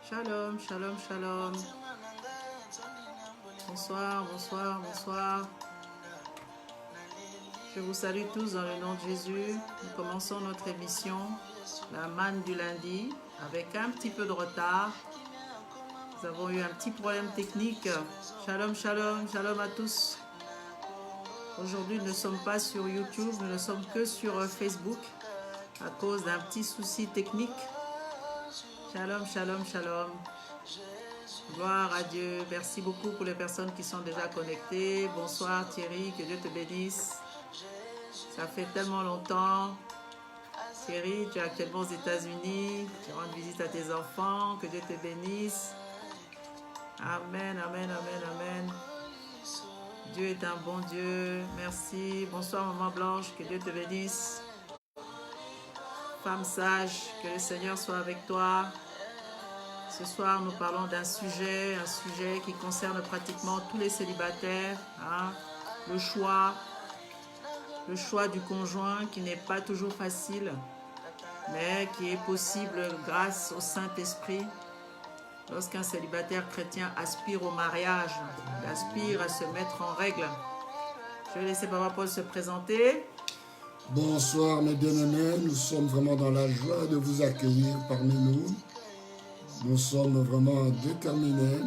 Shalom, shalom, shalom. Bonsoir, bonsoir, bonsoir. Je vous salue tous dans le nom de Jésus. Nous commençons notre émission, la manne du lundi, avec un petit peu de retard. Nous avons eu un petit problème technique. Shalom, shalom, shalom à tous. Aujourd'hui, nous ne sommes pas sur YouTube, nous ne sommes que sur Facebook à cause d'un petit souci technique. Shalom, shalom, shalom. Gloire à Dieu. Merci beaucoup pour les personnes qui sont déjà connectées. Bonsoir Thierry, que Dieu te bénisse. Ça fait tellement longtemps. Thierry, tu es actuellement aux États-Unis. Tu rends visite à tes enfants. Que Dieu te bénisse. Amen, amen, amen, amen. Dieu est un bon Dieu. Merci. Bonsoir Maman Blanche, que Dieu te bénisse. Femme sage, que le Seigneur soit avec toi. Ce soir, nous parlons d'un sujet qui concerne pratiquement tous les célibataires. Hein? Le choix du conjoint qui n'est pas toujours facile, mais qui est possible grâce au Saint-Esprit. Lorsqu'un célibataire chrétien aspire au mariage, il aspire à se mettre en règle. Je vais laisser Papa Paul se présenter. Bonsoir mes bien-aimés, nous sommes vraiment dans la joie de vous accueillir parmi nous. Nous sommes vraiment déterminés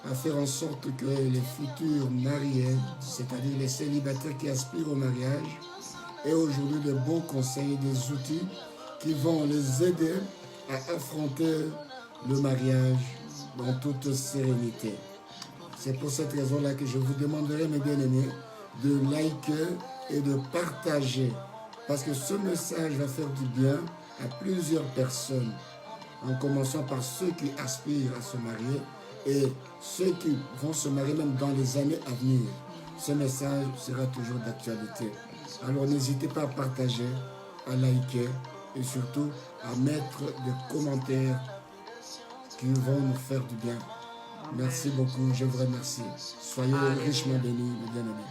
à faire en sorte que les futurs mariés, c'est-à-dire les célibataires qui aspirent au mariage, aient aujourd'hui de bons conseils et des outils qui vont les aider à affronter le mariage dans toute sérénité. C'est pour cette raison-là que je vous demanderai, mes bien-aimés, de liker et de partager, parce que ce message va faire du bien à plusieurs personnes, en commençant par ceux qui aspirent à se marier et ceux qui vont se marier même dans les années à venir. Ce message sera toujours d'actualité. Alors n'hésitez pas à partager, à liker et surtout à mettre des commentaires qui vont nous faire du bien. Merci beaucoup, je vous remercie. Soyez richement bénis, mes bien-aimés.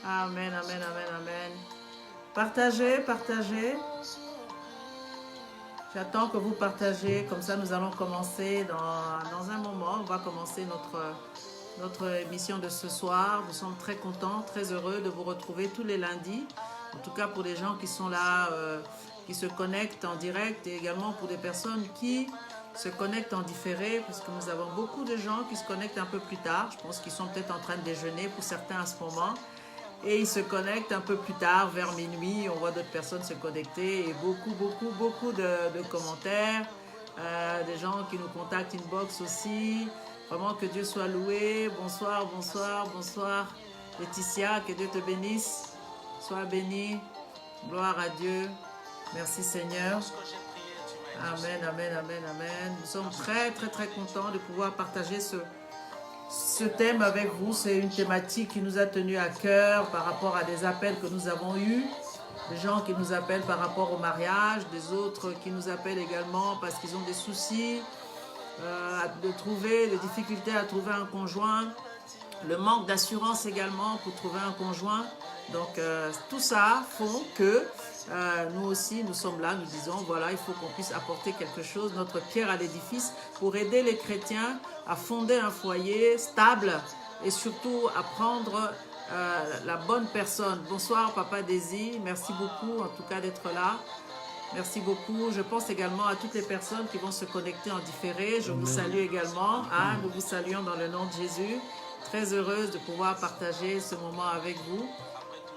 Amen, amen, amen, amen. Partagez, partagez. J'attends que vous partagez, comme ça nous allons commencer dans un moment. On va commencer notre émission de ce soir. Nous sommes très contents, très heureux de vous retrouver tous les lundis. En tout cas pour les gens qui sont là, qui se connectent en direct, et également pour des personnes qui se connectent en différé, parce que nous avons beaucoup de gens qui se connectent un peu plus tard. Je pense qu'ils sont peut-être en train de déjeuner pour certains à ce moment. Et ils se connectent un peu plus tard, vers minuit. On voit d'autres personnes se connecter et beaucoup de commentaires. Des gens qui nous contactent inbox aussi. Vraiment que Dieu soit loué. Bonsoir, bonsoir, bonsoir. Laetitia, que Dieu te bénisse. Sois bénie. Gloire à Dieu. Merci Seigneur. Amen, amen, amen, amen. Nous sommes très contents de pouvoir partager ce thème avec vous. C'est une thématique qui nous a tenu à cœur par rapport à des appels que nous avons eus, des gens qui nous appellent par rapport au mariage, des autres qui nous appellent également parce qu'ils ont des soucis, des difficultés à trouver un conjoint, le manque d'assurance également pour trouver un conjoint. Donc tout ça font que nous aussi, nous sommes là, nous disons, voilà, il faut qu'on puisse apporter quelque chose, notre pierre à l'édifice, pour aider les chrétiens à fonder un foyer stable et surtout à prendre la bonne personne. Bonsoir Papa Daisy, merci beaucoup en tout cas d'être là. Merci beaucoup. Je pense également à toutes les personnes qui vont se connecter en différé. Je vous salue également. Ah, nous vous saluons dans le nom de Jésus. Très heureuse de pouvoir partager ce moment avec vous.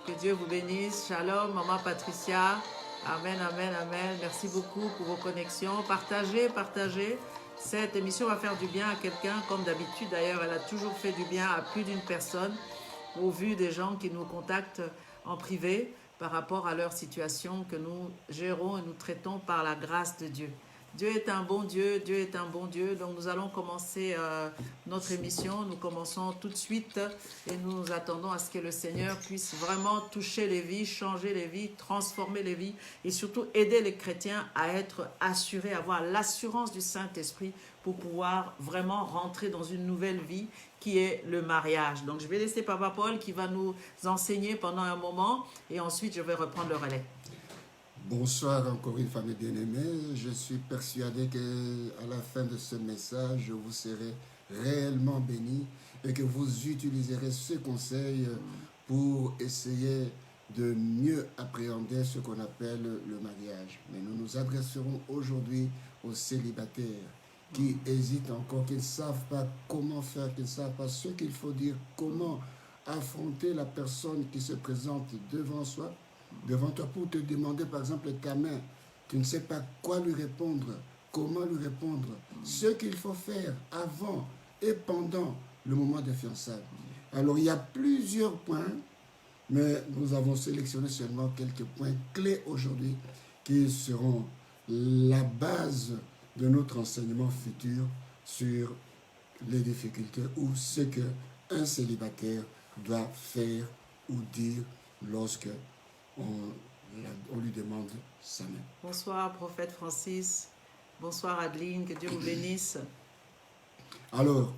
Que Dieu vous bénisse. Shalom, Maman Patricia. Amen, amen, amen. Merci beaucoup pour vos connexions. Partagez, partagez. Cette émission va faire du bien à quelqu'un, comme d'habitude. D'ailleurs, elle a toujours fait du bien à plus d'une personne, au vu des gens qui nous contactent en privé par rapport à leur situation que nous gérons et nous traitons par la grâce de Dieu. Dieu est un bon Dieu, Dieu est un bon Dieu. Donc nous allons commencer notre émission. Nous commençons tout de suite et nous attendons à ce que le Seigneur puisse vraiment toucher les vies, changer les vies, transformer les vies et surtout aider les chrétiens à être assurés, à avoir l'assurance du Saint-Esprit pour pouvoir vraiment rentrer dans une nouvelle vie qui est le mariage. Donc je vais laisser Papa Paul qui va nous enseigner pendant un moment et ensuite je vais reprendre le relais. Bonsoir encore une fois mes bien-aimés. Je suis persuadé qu'à la fin de ce message, vous serez réellement bénis et que vous utiliserez ce conseil pour essayer de mieux appréhender ce qu'on appelle le mariage. Mais nous nous adresserons aujourd'hui aux célibataires qui hésitent encore, qui ne savent pas comment faire, qui ne savent pas ce qu'il faut dire, comment affronter la personne qui se présente devant toi pour te demander par exemple ta main. Tu ne sais pas quoi lui répondre, comment lui répondre, ce qu'il faut faire avant et pendant le moment de fiançailles. Alors il y a plusieurs points, mais nous avons sélectionné seulement quelques points clés aujourd'hui qui seront la base de notre enseignement futur sur les difficultés ou ce qu'un célibataire doit faire ou dire lorsque on lui demande sa main. Bonsoir, prophète Francis. Bonsoir, Adeline. Que Dieu vous bénisse. Alors,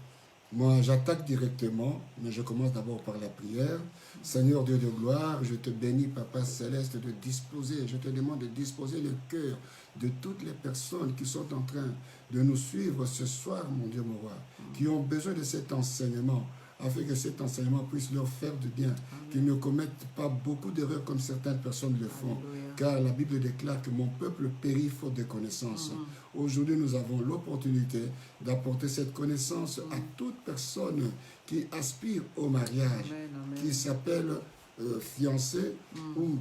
moi, j'attaque directement, mais je commence d'abord par la prière. Seigneur Dieu de gloire, je te bénis, Papa Céleste, de disposer, je te demande de disposer le cœur de toutes les personnes qui sont en train de nous suivre ce soir, mon Dieu, mon roi, qui ont besoin de cet enseignement, afin que cet enseignement puisse leur faire du bien, qu'ils ne commettent pas beaucoup d'erreurs comme certaines personnes le font. Alléluia. Car la Bible déclare que mon peuple périt faute de connaissance. Aujourd'hui, nous avons l'opportunité d'apporter cette connaissance à toute personne qui aspire au mariage, qui s'appelle fiancé ou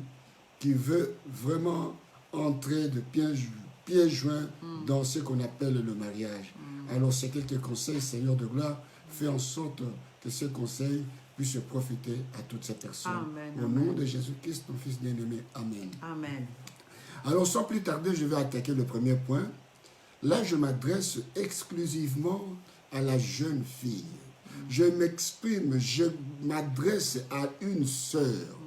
qui veut vraiment entrer de pieds joints dans ce qu'on appelle le mariage. Alors, c'est quelques conseils, Seigneur de gloire, fais en sorte que ce conseil puisse profiter à toutes ces personnes. Amen, Au amen. nom de Jésus-Christ, ton Fils bien-aimé. Amen. Amen. Alors, sans plus tarder, je vais attaquer le premier point. Là, je m'adresse exclusivement à la jeune fille. Je m'exprime, je m'adresse à une sœur.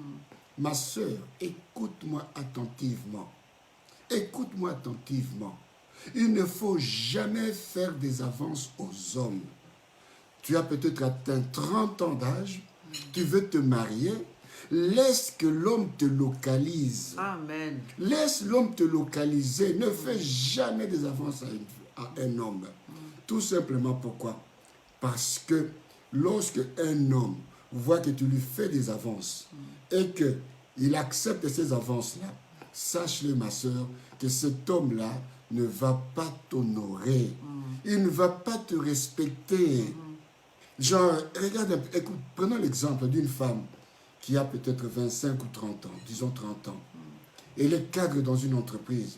Ma sœur, écoute-moi attentivement. Écoute-moi attentivement. Il ne faut jamais faire des avances aux hommes. Tu as peut-être atteint 30 ans d'âge, tu veux te marier, laisse que l'homme te localise. Amen. Laisse l'homme te localiser. Ne fais jamais des avances à un homme. Tout simplement pourquoi? Parce que lorsque un homme voit que tu lui fais des avances et qu'il accepte ces avances-là, sache-le, ma soeur, que cet homme-là ne va pas t'honorer. Il ne va pas te respecter. Genre, regarde un peu, écoute, prenons l'exemple d'une femme qui a peut-être 25 ou 30 ans, disons 30 ans. Elle est cadre dans une entreprise.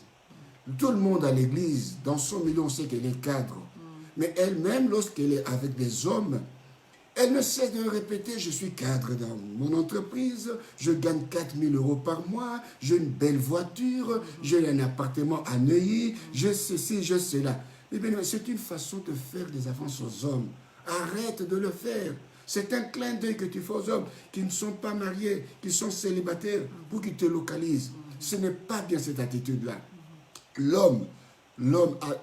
Tout le monde à l'église, dans son milieu, on sait qu'elle est cadre. Mais elle-même, lorsqu'elle est avec des hommes, elle ne cesse de répéter, je suis cadre dans mon entreprise, je gagne 4 000 € par mois, j'ai une belle voiture, j'ai un appartement à Neuilly, j'ai ceci, j'ai cela. Mais bien, c'est une façon de faire des avances aux hommes. Arrête de le faire. C'est un clin d'œil que tu fais aux hommes qui ne sont pas mariés, qui sont célibataires, pour qu'ils te localisent. Ce n'est pas bien cette attitude-là. L'homme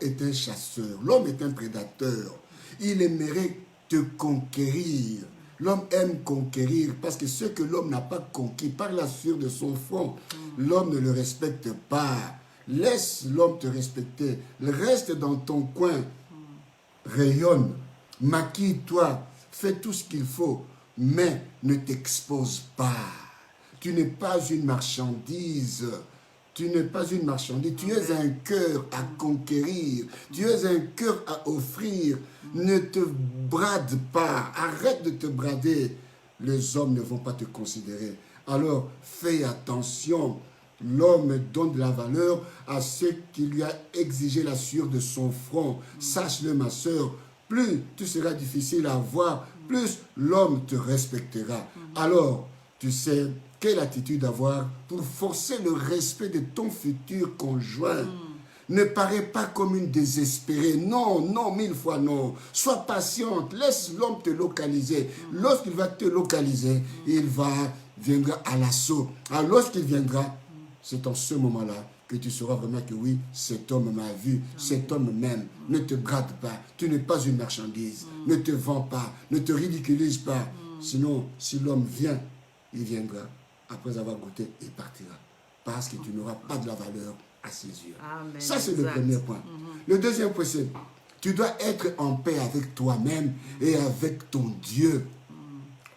est un chasseur, l'homme est un prédateur. Il aimerait te conquérir. L'homme aime conquérir parce que ce que l'homme n'a pas conquis par la sueur de son front, l'homme ne le respecte pas. Laisse l'homme te respecter. Reste dans ton coin. Rayonne. Maquille-toi. Fais tout ce qu'il faut. Mais ne t'expose pas. Tu n'es pas une marchandise. Tu n'es pas une marchandise. Tu es un cœur à conquérir. Tu es un cœur à offrir. Ne te brade pas. Arrête de te brader. Les hommes ne vont pas te considérer. Alors, fais attention. L'homme donne de la valeur à ce qui lui a exigé la sueur de son front. Sache-le, ma soeur, plus tu seras difficile à voir, plus l'homme te respectera. Alors, tu sais quelle attitude avoir pour forcer le respect de ton futur conjoint. Ne parais pas comme une désespérée. Non, non, 1000 fois non. Sois patiente. Laisse l'homme te localiser. Lorsqu'il va te localiser, il viendra à l'assaut. Alors, lorsqu'il viendra, c'est en ce moment-là que tu sauras vraiment que oui, cet homme m'a vu, cet homme m'aime. Ne te brade pas. Tu n'es pas une marchandise. Ne te vends pas. Ne te ridiculise pas. Sinon, si l'homme vient, il viendra. Après avoir goûté, il partira. parce que tu n'auras pas de la valeur à ses yeux. Amen. Ça, c'est le Exact. premier point. Le deuxième point, c'est tu dois être en paix avec toi-même et avec ton Dieu.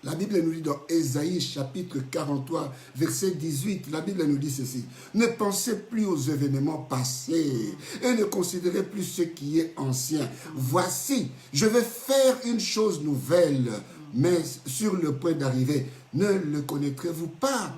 La Bible nous dit dans Ésaïe chapitre 43, verset 18, la Bible nous dit ceci. Ne pensez plus aux événements passés et ne considérez plus ce qui est ancien. Voici, je vais faire une chose nouvelle, mais sur le point d'arriver, ne le connaîtrez-vous pas?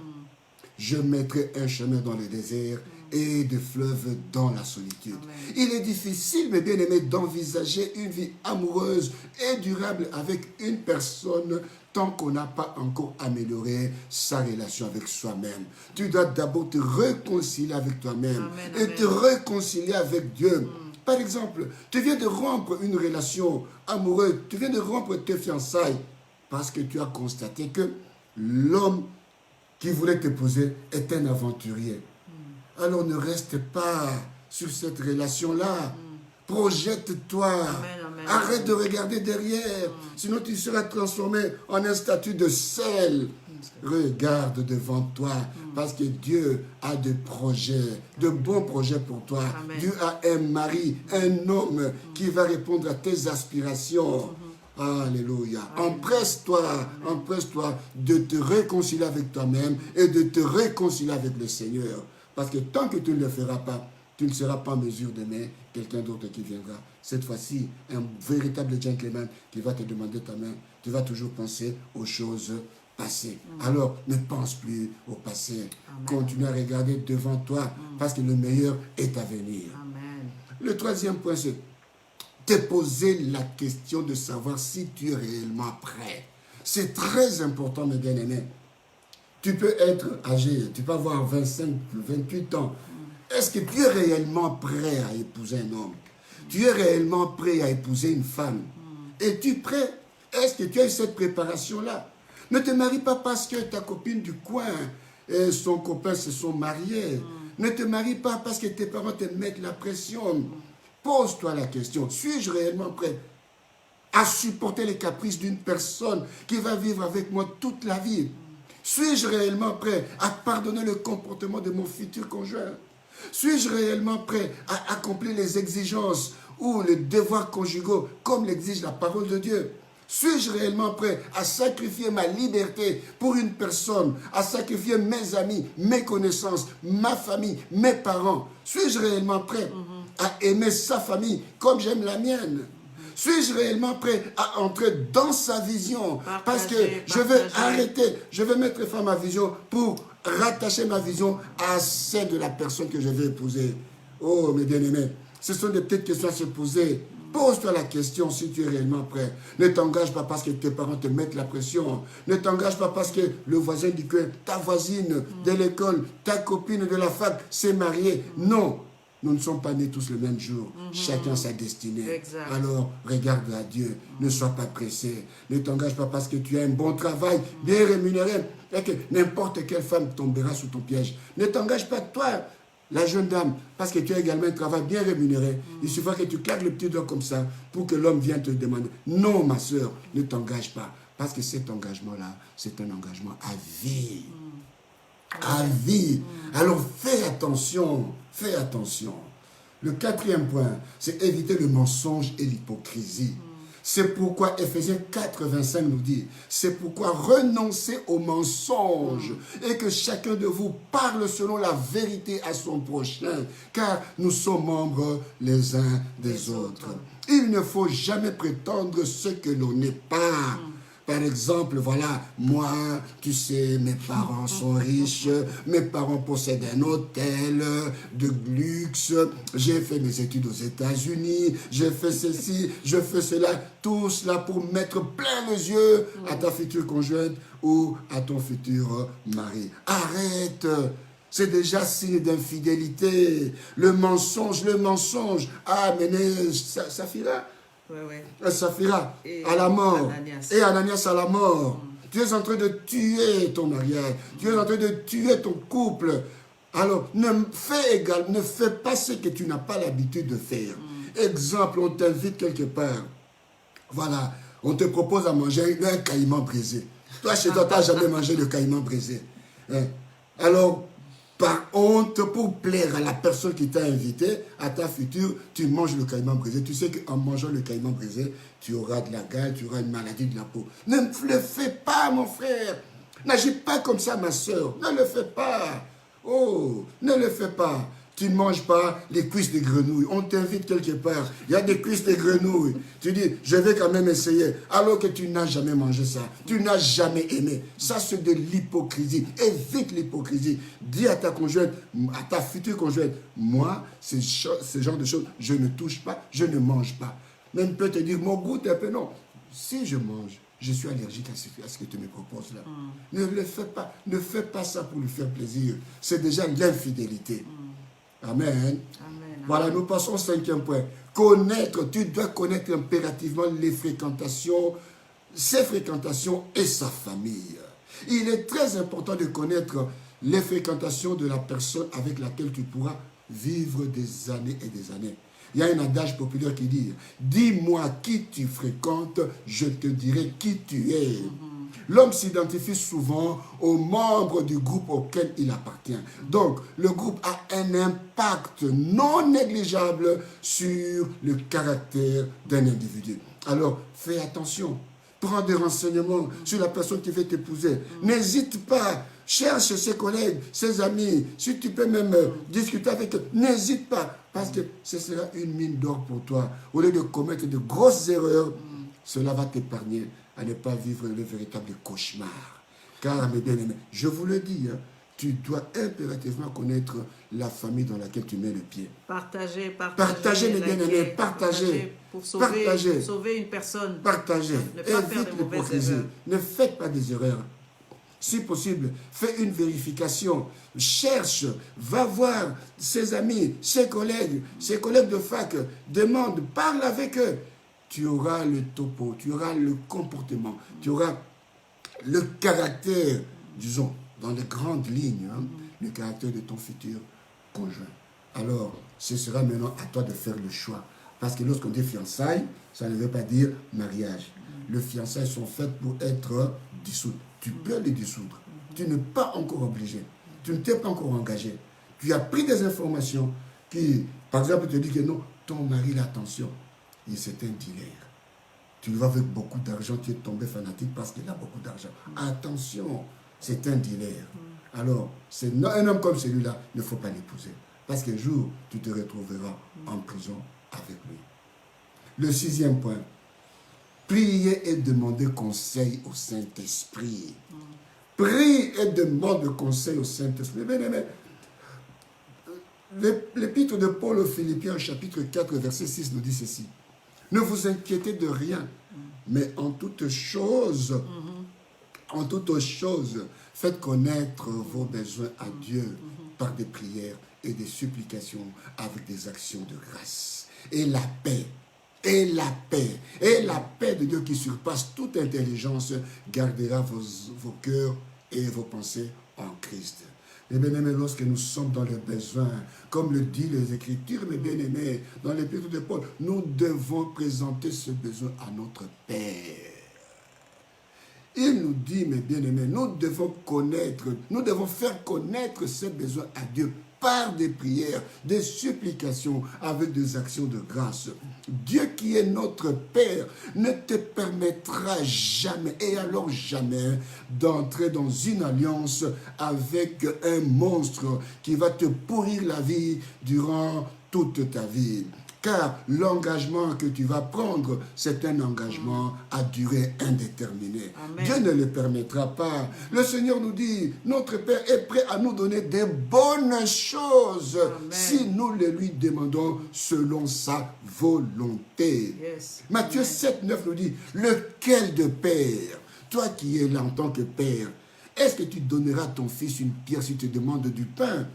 Je mettrai un chemin dans le désert et des fleuves dans la solitude. Amen. Il est difficile, mes bien-aimés, d'envisager une vie amoureuse et durable avec une personne tant qu'on n'a pas encore amélioré sa relation avec soi-même. Tu dois d'abord te réconcilier avec toi-même Amen, et amen. te réconcilier avec Dieu. Par exemple, tu viens de rompre une relation amoureuse, tu viens de rompre tes fiançailles parce que tu as constaté que l'homme qui voulait t'épouser est un aventurier. Alors ne reste pas sur cette relation-là. Projette-toi. Amen. Arrête de regarder derrière. Sinon tu seras transformé en un statut de sel. Regarde devant toi. Parce que Dieu a des projets, de bons projets pour toi. Amen. Dieu a un mari, un homme qui va répondre à tes aspirations. Alléluia. Empresse-toi de te réconcilier avec toi-même et de te réconcilier avec le Seigneur. Parce que tant que tu ne le feras pas, tu ne seras pas en mesure d'aimer quelqu'un d'autre qui viendra. Cette fois-ci, un véritable gentleman qui va te demander ta main, tu vas toujours penser aux choses passées. Alors, ne pense plus au passé. Amen. Continue à regarder devant toi parce que le meilleur est à venir. Amen. Le troisième point, c'est te poser la question de savoir si tu es réellement prêt. C'est très important, mes bien-aimés. Tu peux être âgé, tu peux avoir 25, 28 ans. Est-ce que tu es réellement prêt à épouser un homme? Tu es réellement prêt à épouser une femme? Es-tu prêt? Est-ce que tu as eu cette préparation-là? Ne te marie pas parce que ta copine du coin et son copain se sont mariés. Ne te marie pas parce que tes parents te mettent la pression. Pose-toi la question, suis-je réellement prêt à supporter les caprices d'une personne qui va vivre avec moi toute la vie? Suis-je réellement prêt à pardonner le comportement de mon futur conjoint? Suis-je réellement prêt à accomplir les exigences ou les devoirs conjugaux comme l'exige la parole de Dieu? Suis-je réellement prêt à sacrifier ma liberté pour une personne, à sacrifier mes amis, mes connaissances, ma famille, mes parents? Suis-je réellement prêt à aimer sa famille comme j'aime la mienne? Suis-je réellement prêt à entrer dans sa vision? Parce que je veux arrêter, je veux mettre fin à ma vision pour rattacher ma vision à celle de la personne que je vais épouser. Oh, mes bien-aimés, ce sont des petites questions à se poser. Pose-toi la question si tu es réellement prêt. Ne t'engage pas parce que tes parents te mettent la pression. Ne t'engage pas parce que le voisin dit que ta voisine de l'école, ta copine de la fac s'est mariée. Non. Nous ne sommes pas nés tous le même jour. Chacun sa destinée. Exact. Alors, regarde à Dieu. Ne sois pas pressé. Ne t'engage pas parce que tu as un bon travail, bien rémunéré, et que n'importe quelle femme tombera sous ton piège. Ne t'engage pas, toi, la jeune dame, parce que tu as également un travail bien rémunéré. Il suffit que tu claques le petit doigt comme ça pour que l'homme vienne te demander. Non, ma soeur, ne t'engage pas. Parce que cet engagement-là, c'est un engagement à vie. À vie. Alors fais attention, fais attention. Le quatrième point, c'est éviter le mensonge et l'hypocrisie. C'est pourquoi Ephésiens 4, 25 nous dit, c'est pourquoi renoncez au mensonge et que chacun de vous parle selon la vérité à son prochain, car nous sommes membres les uns des autres. Il ne faut jamais prétendre ce que l'on n'est pas. Par exemple, voilà, moi, tu sais, mes parents sont riches, mes parents possèdent un hôtel de luxe, j'ai fait mes études aux États-Unis, j'ai fait ceci, je fais cela, tout cela pour mettre plein les yeux à ta future conjointe ou à ton futur mari. Arrête! C'est déjà signe d'infidélité. Le mensonge. Ah, mais ça finira. Saphira à la mort et Ananias à la mort. Tu es en train de tuer ton mariage. Tu es en train de tuer ton couple. Alors, ne fais pas ce que tu n'as pas l'habitude de faire. Exemple, on t'invite quelque part. Voilà, on te propose à manger un caïman braisé. Toi, chez toi, tu n'as jamais mangé de caïman braisé. Alors, par honte, pour plaire à la personne qui t'a invité, à ta future, tu manges le caïman brisé. Tu sais qu'en mangeant le caïman brisé, tu auras de la gale, tu auras une maladie de la peau. Ne le fais pas, mon frère. N'agis pas comme ça, ma soeur. Ne le fais pas. Oh, ne le fais pas. Tu ne manges pas les cuisses de grenouilles. On t'invite quelque part. Il y a des cuisses de grenouilles. Tu dis, je vais quand même essayer. Alors que tu n'as jamais mangé ça. Tu n'as jamais aimé. Ça, c'est de l'hypocrisie. Évite l'hypocrisie. Dis à ta conjointe, à ta future conjointe, moi, ce genre de choses, je ne touche pas, je ne mange pas. Même peut te dire, mon goût est un peu non. Si je mange, je suis allergique à ce que tu me proposes là. Ne le fais pas. Ne fais pas ça pour lui faire plaisir. C'est déjà l'infidélité. Amen. Amen. Voilà, nous passons au 5e point. Connaître, tu dois connaître impérativement les fréquentations, ses fréquentations et sa famille. Il est très important de connaître les fréquentations de la personne avec laquelle tu pourras vivre des années et des années. Il y a un adage populaire qui dit, dis-moi qui tu fréquentes, je te dirai qui tu es. L'homme s'identifie souvent aux membres du groupe auquel il appartient. Donc, le groupe a un impact non négligeable sur le caractère d'un individu. Alors, fais attention. Prends des renseignements sur la personne qui veut t'épouser. N'hésite pas. Cherche ses collègues, ses amis. Si tu peux même discuter avec eux, n'hésite pas. Parce que ce sera une mine d'or pour toi. Au lieu de commettre de grosses erreurs, cela va t'épargner à ne pas vivre le véritable cauchemar. Car, mes bien-aimés, je vous le dis, hein, tu dois impérativement connaître la famille dans laquelle tu mets le pied. Partagez, Partagez, mes bien-aimés, partagez. Pour sauver une personne. Partagez. Ne pas faire de mauvaises l'hypocrisie. erreurs. Ne faites pas des erreurs. Si possible, fais une vérification. Cherche, va voir ses amis, ses collègues de fac. Demande, parle avec eux. Tu auras le topo, tu auras le comportement, tu auras le caractère, disons, dans les grandes lignes, hein, le caractère de ton futur conjoint. Alors, ce sera maintenant à toi de faire le choix. Parce que lorsqu'on dit fiançailles, ça ne veut pas dire mariage. Les fiançailles sont faites pour être dissoutes. Tu peux les dissoudre. Tu n'es pas encore obligé. Tu ne t'es pas encore engagé. Tu as pris des informations qui, par exemple, te disent que non, ton mari, là, attention, c'est un dealer. Tu le vois avec beaucoup d'argent, tu es tombé fanatique parce qu'il a beaucoup d'argent. Attention, c'est un dealer. Alors, un homme comme celui-là, il ne faut pas l'épouser. Parce qu'un jour, tu te retrouveras en prison avec lui. Le 6e point. Priez et demandez conseil au Saint-Esprit. Prie et demande conseil au Saint-Esprit. Bien aimé, l'épître de Paul aux Philippiens, chapitre 4, verset 6, nous dit ceci. Ne vous inquiétez de rien, mais en toutes choses, faites connaître vos besoins à Dieu par des prières et des supplications avec des actions de grâce. Et la paix de Dieu qui surpasse toute intelligence gardera vos cœurs et vos pensées en Christ. Mes bien-aimés, lorsque nous sommes dans le besoin, comme le dit les Écritures, mes bien-aimés, dans l'épître de Paul, nous devons présenter ce besoin à notre Père. Il nous dit, mes bien-aimés, nous devons faire connaître ces besoins à Dieu par des prières, des supplications, avec des actions de grâce. Dieu qui est notre Père ne te permettra jamais, et alors jamais, d'entrer dans une alliance avec un monstre qui va te pourrir la vie durant toute ta vie. Car l'engagement que tu vas prendre, c'est un engagement à durée indéterminée. Amen. Dieu ne le permettra pas. Le Seigneur nous dit, notre Père est prêt à nous donner des bonnes choses. Amen. Si nous le lui demandons selon sa volonté. Yes. Matthieu Amen. 7, 9 nous dit, lequel de père, toi qui es là en tant que père, est-ce que tu donneras à ton fils une pierre s'il te demande du pain?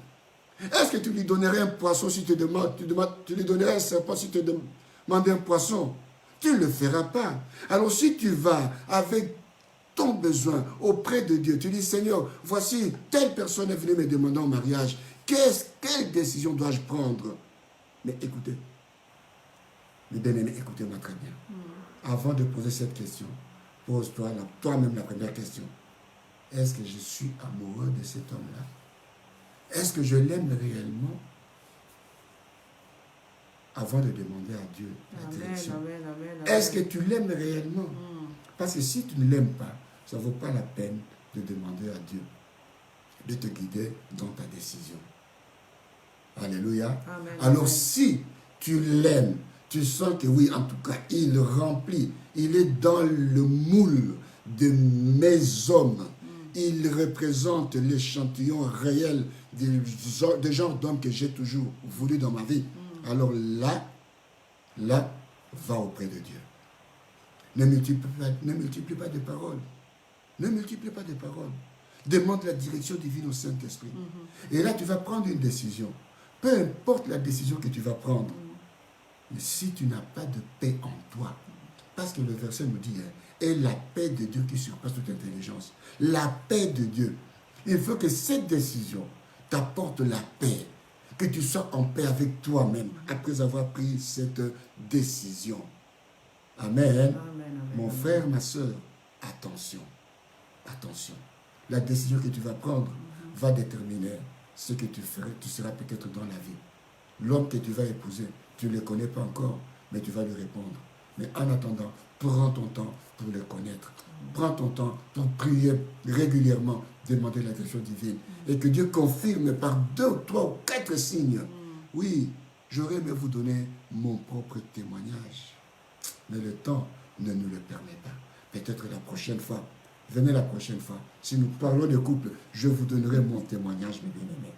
Est-ce que tu lui donnerais un poisson si tu lui donnerais un serpent si tu te demandes un poisson? Tu ne le feras pas. Alors si tu vas avec ton besoin auprès de Dieu, tu dis, Seigneur, voici, telle personne est venue me demander en mariage, quelle décision dois-je prendre? Mais écoutez, mes bien-aimés, écoutez-moi très bien. Avant de poser cette question, pose-toi toi-même la première question. Est-ce que je suis amoureux de cet homme-là? Est-ce que je l'aime réellement avant de demander à Dieu la direction? Est-ce que tu l'aimes réellement? Parce que si tu ne l'aimes pas, ça ne vaut pas la peine de demander à Dieu de te guider dans ta décision. Alléluia. Amen, Alors amen. si tu l'aimes, tu sens que oui, en tout cas, il remplit, il est dans le moule de mes hommes. Il représente l'échantillon réel des genres d'hommes que j'ai toujours voulu dans ma vie. Alors là, va auprès de Dieu. Ne multiplie pas de paroles. Ne multiplie pas de paroles. Demande la direction divine au Saint-Esprit. Et là, tu vas prendre une décision. Peu importe la décision que tu vas prendre. Mais si tu n'as pas de paix en toi, parce que le verset nous dit, et la paix de Dieu qui surpasse toute intelligence. La paix de Dieu. Il faut que cette décision t'apporte la paix. Que tu sois en paix avec toi-même après avoir pris cette décision. Amen. Amen, Mon frère, ma soeur, attention. Attention. La décision que tu vas prendre va déterminer ce que tu feras, tu seras peut-être dans la vie. L'homme que tu vas épouser, tu ne le connais pas encore, mais tu vas lui répondre. Mais en attendant, prends ton temps pour le connaître. Prends ton temps pour prier régulièrement, demander la direction divine. Et que Dieu confirme par 2, 3 ou 4 signes. Oui, j'aurais aimé vous donner mon propre témoignage. Mais le temps ne nous le permet pas. Peut-être la prochaine fois. Venez la prochaine fois. Si nous parlons de couple, je vous donnerai mon témoignage, mes bien-aimés.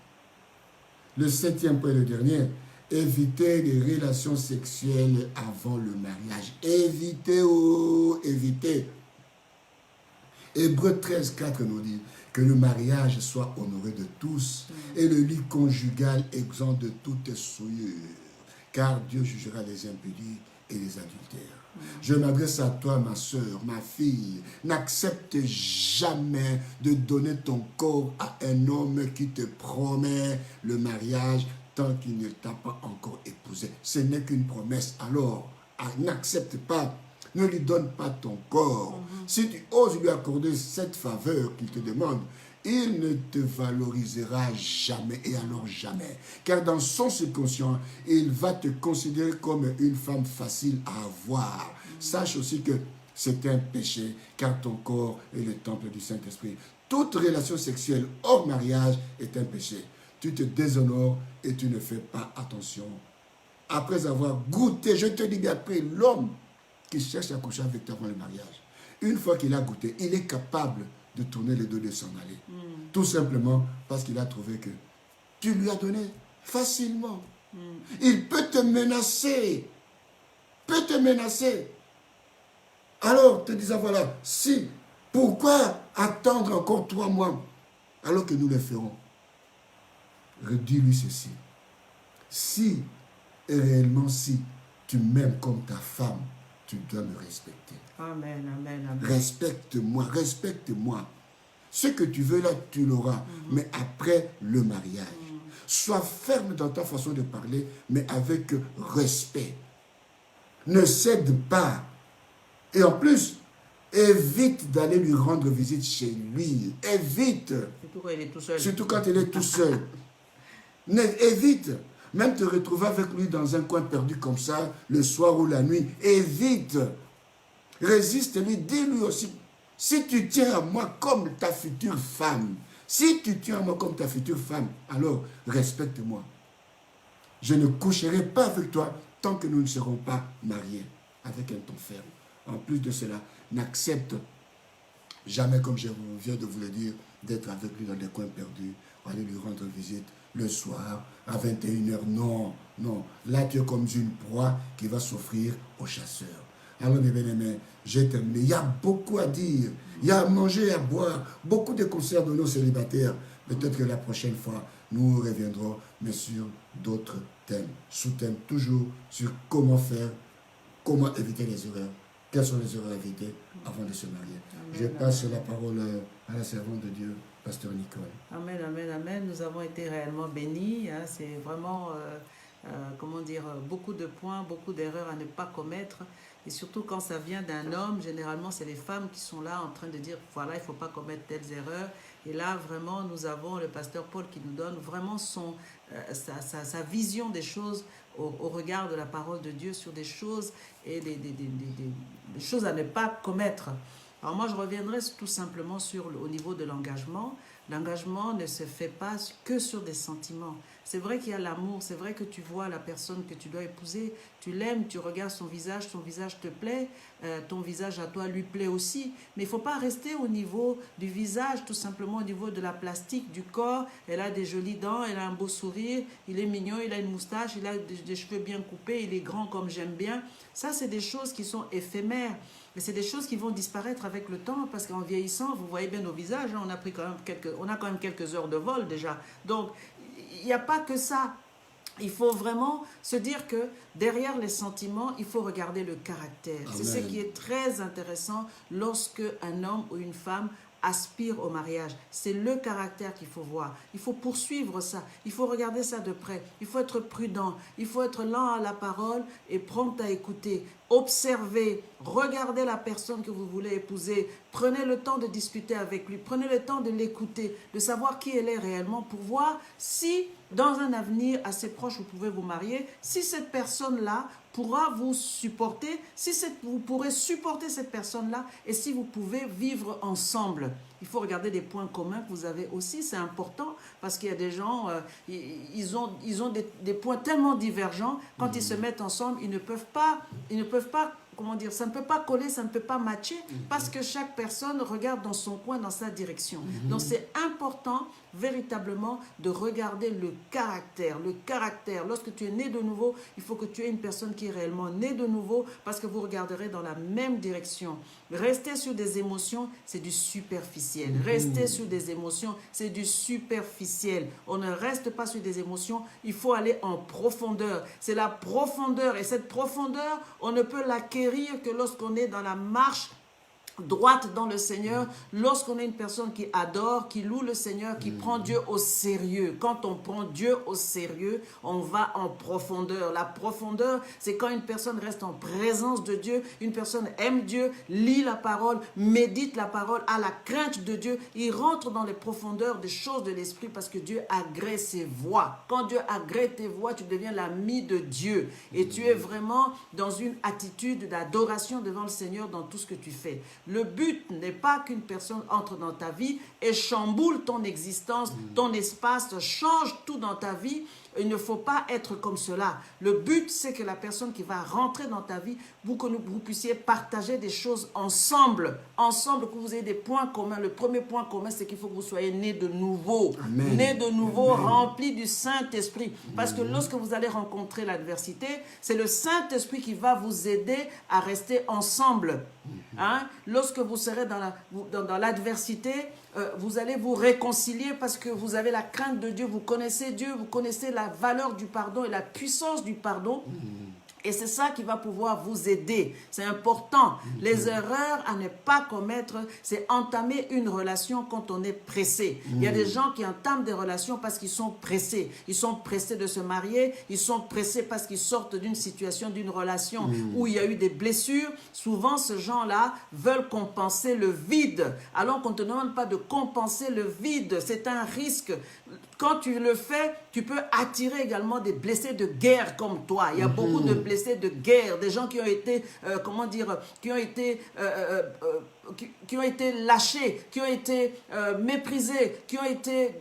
Le 7e point, le dernier, évitez les relations sexuelles avant le mariage. Évitez, oh, évitez. Hébreux 13, 4 nous dit que le mariage soit honoré de tous et le lit conjugal exempt de toute souillure, car Dieu jugera les impudiques et les adultères. Je m'adresse à toi, ma soeur, ma fille. N'accepte jamais de donner ton corps à un homme qui te promet le mariage tant qu'il ne t'a pas encore épousé. Ce n'est qu'une promesse. Alors, n'accepte pas. Ne lui donne pas ton corps. Si tu oses lui accorder cette faveur qu'il te demande, il ne te valorisera jamais et alors jamais. Car dans son subconscient, il va te considérer comme une femme facile à avoir. Sache aussi que c'est un péché, car ton corps est le temple du Saint-Esprit. Toute relation sexuelle hors mariage est un péché. Tu te déshonores et tu ne fais pas attention. Après avoir goûté, je te dis bien, après l'homme qui cherche à coucher avec toi avant le mariage, une fois qu'il a goûté, il est capable de tourner le dos de s'en aller. Tout simplement parce qu'il a trouvé que tu lui as donné facilement. Il peut te menacer. Peut te menacer. Alors, te disant, voilà, si, pourquoi attendre encore 3 mois alors que nous le ferons? Redis-lui ceci. Si, et réellement si, tu m'aimes comme ta femme, tu dois me respecter. Amen, amen, amen. Respecte-moi, respecte-moi. Ce que tu veux là, tu l'auras, mais après le mariage. Sois ferme dans ta façon de parler, mais avec respect. Ne cède pas. Et en plus, évite d'aller lui rendre visite chez lui. Évite. Surtout quand il est tout seul. Surtout quand il est tout seul. Évite. Même te retrouver avec lui dans un coin perdu comme ça, le soir ou la nuit. Évite. Résiste-lui. Dis-lui aussi, si tu tiens à moi comme ta future femme, si tu tiens à moi comme ta future femme, alors respecte-moi. Je ne coucherai pas avec toi tant que nous ne serons pas mariés avec un ton ferme. En plus de cela, n'accepte jamais, comme je viens de vous le dire, d'être avec lui dans des coins perdus, ou aller lui rendre visite le soir, à 21h. Non, non. Là, tu es comme une proie qui va s'offrir aux chasseurs. Alors, mes bien-aimés, j'ai terminé. Il y a beaucoup à dire. Il y a à manger, à boire. Beaucoup de conseils à donner aux célibataires. Peut-être que la prochaine fois, nous reviendrons, mais sur d'autres thèmes. Sous-thèmes toujours sur comment faire, comment éviter les erreurs. Quelles sont les erreurs à éviter avant de se marier? Je passe la parole à la servante de Dieu, Pasteur Nicole. Amen, amen, amen. Nous avons été réellement bénis. Hein. C'est vraiment, comment dire, beaucoup de points, beaucoup d'erreurs à ne pas commettre. Et surtout quand ça vient d'un homme, généralement c'est les femmes qui sont là en train de dire, voilà, il ne faut pas commettre telles erreurs. Et là, vraiment, nous avons le pasteur Paul qui nous donne vraiment sa vision des choses au regard de la parole de Dieu sur des choses et des choses à ne pas commettre. Alors moi, je reviendrai tout simplement au niveau de l'engagement. L'engagement ne se fait pas que sur des sentiments. C'est vrai qu'il y a l'amour, c'est vrai que tu vois la personne que tu dois épouser, tu l'aimes, tu regardes son visage te plaît, ton visage à toi lui plaît aussi. Mais il ne faut pas rester au niveau du visage, tout simplement au niveau de la plastique, du corps. Elle a des jolies dents, elle a un beau sourire, il est mignon, il a une moustache, il a des cheveux bien coupés, il est grand comme j'aime bien. Ça, c'est des choses qui sont éphémères. Mais c'est des choses qui vont disparaître avec le temps parce qu'en vieillissant, vous voyez bien nos visages, hein, on a quand même quelques heures de vol déjà. Donc, il n'y a pas que ça. Il faut vraiment se dire que derrière les sentiments, il faut regarder le caractère. C'est ce qui est très intéressant lorsque un homme ou une femme aspire au mariage. C'est le caractère qu'il faut voir. Il faut poursuivre ça. Il faut regarder ça de près. Il faut être prudent. Il faut être lent à la parole et prompt à écouter. Observez, regardez la personne que vous voulez épouser. Prenez le temps de discuter avec lui. Prenez le temps de l'écouter, de savoir qui elle est réellement pour voir si, dans un avenir assez proche, vous pouvez vous marier, si cette personne-là pourra vous supporter, si vous pourrez supporter cette personne-là et si vous pouvez vivre ensemble. Il faut regarder des points communs que vous avez aussi, c'est important parce qu'il y a des gens, ils ont des points tellement divergents, quand ils se mettent ensemble, ils ne peuvent pas, comment dire, ça ne peut pas coller, ça ne peut pas matcher parce que chaque personne regarde dans son coin, dans sa direction. Donc c'est important véritablement de regarder le caractère. Le caractère, lorsque tu es né de nouveau, il faut que tu aies une personne qui est réellement née de nouveau parce que vous regarderez dans la même direction. Rester sur des émotions, c'est du superficiel. Rester sur des émotions, c'est du superficiel. On ne reste pas sur des émotions, il faut aller en profondeur. C'est la profondeur et cette profondeur, on ne peut l'acquérir que lorsqu'on est dans la marche droite dans le Seigneur, lorsqu'on est une personne qui adore, qui loue le Seigneur, qui prend Dieu au sérieux. Quand on prend Dieu au sérieux, on va en profondeur. La profondeur, c'est quand une personne reste en présence de Dieu, une personne aime Dieu, lit la parole, médite la parole, a la crainte de Dieu. Il rentre dans les profondeurs des choses de l'esprit parce que Dieu agrée ses voies. Quand Dieu agrée tes voies, tu deviens l'ami de Dieu et tu es vraiment dans une attitude d'adoration devant le Seigneur dans tout ce que tu fais. Le but n'est pas qu'une personne entre dans ta vie et chamboule ton existence, ton espace, change tout dans ta vie. Il ne faut pas être comme cela. Le but, c'est que la personne qui va rentrer dans ta vie, que vous puissiez partager des choses ensemble, que vous ayez des points communs. Le premier point commun, c'est qu'il faut que vous soyez nés de nouveau. Amen. Nés de nouveau, remplis du Saint-Esprit. Parce que lorsque vous allez rencontrer l'adversité, c'est le Saint-Esprit qui va vous aider à rester ensemble. Hein? Lorsque vous serez dans l'adversité, vous allez vous réconcilier parce que vous avez la crainte de Dieu, vous connaissez Dieu, vous connaissez la valeur du pardon et la puissance du pardon. Et c'est ça qui va pouvoir vous aider. C'est important. Les erreurs à ne pas commettre, c'est entamer une relation quand on est pressé. Il y a des gens qui entament des relations parce qu'ils sont pressés. Ils sont pressés de se marier. Ils sont pressés parce qu'ils sortent d'une situation, d'une relation où il y a eu des blessures. Souvent, ces gens-là veulent compenser le vide. Alors qu'on ne te demande pas de compenser le vide. C'est un risque. Quand tu le fais, tu peux attirer également des blessés de guerre comme toi. Il y a beaucoup de blessés de guerre, des gens qui ont été, qui ont été lâchés, qui ont été méprisés, qui ont été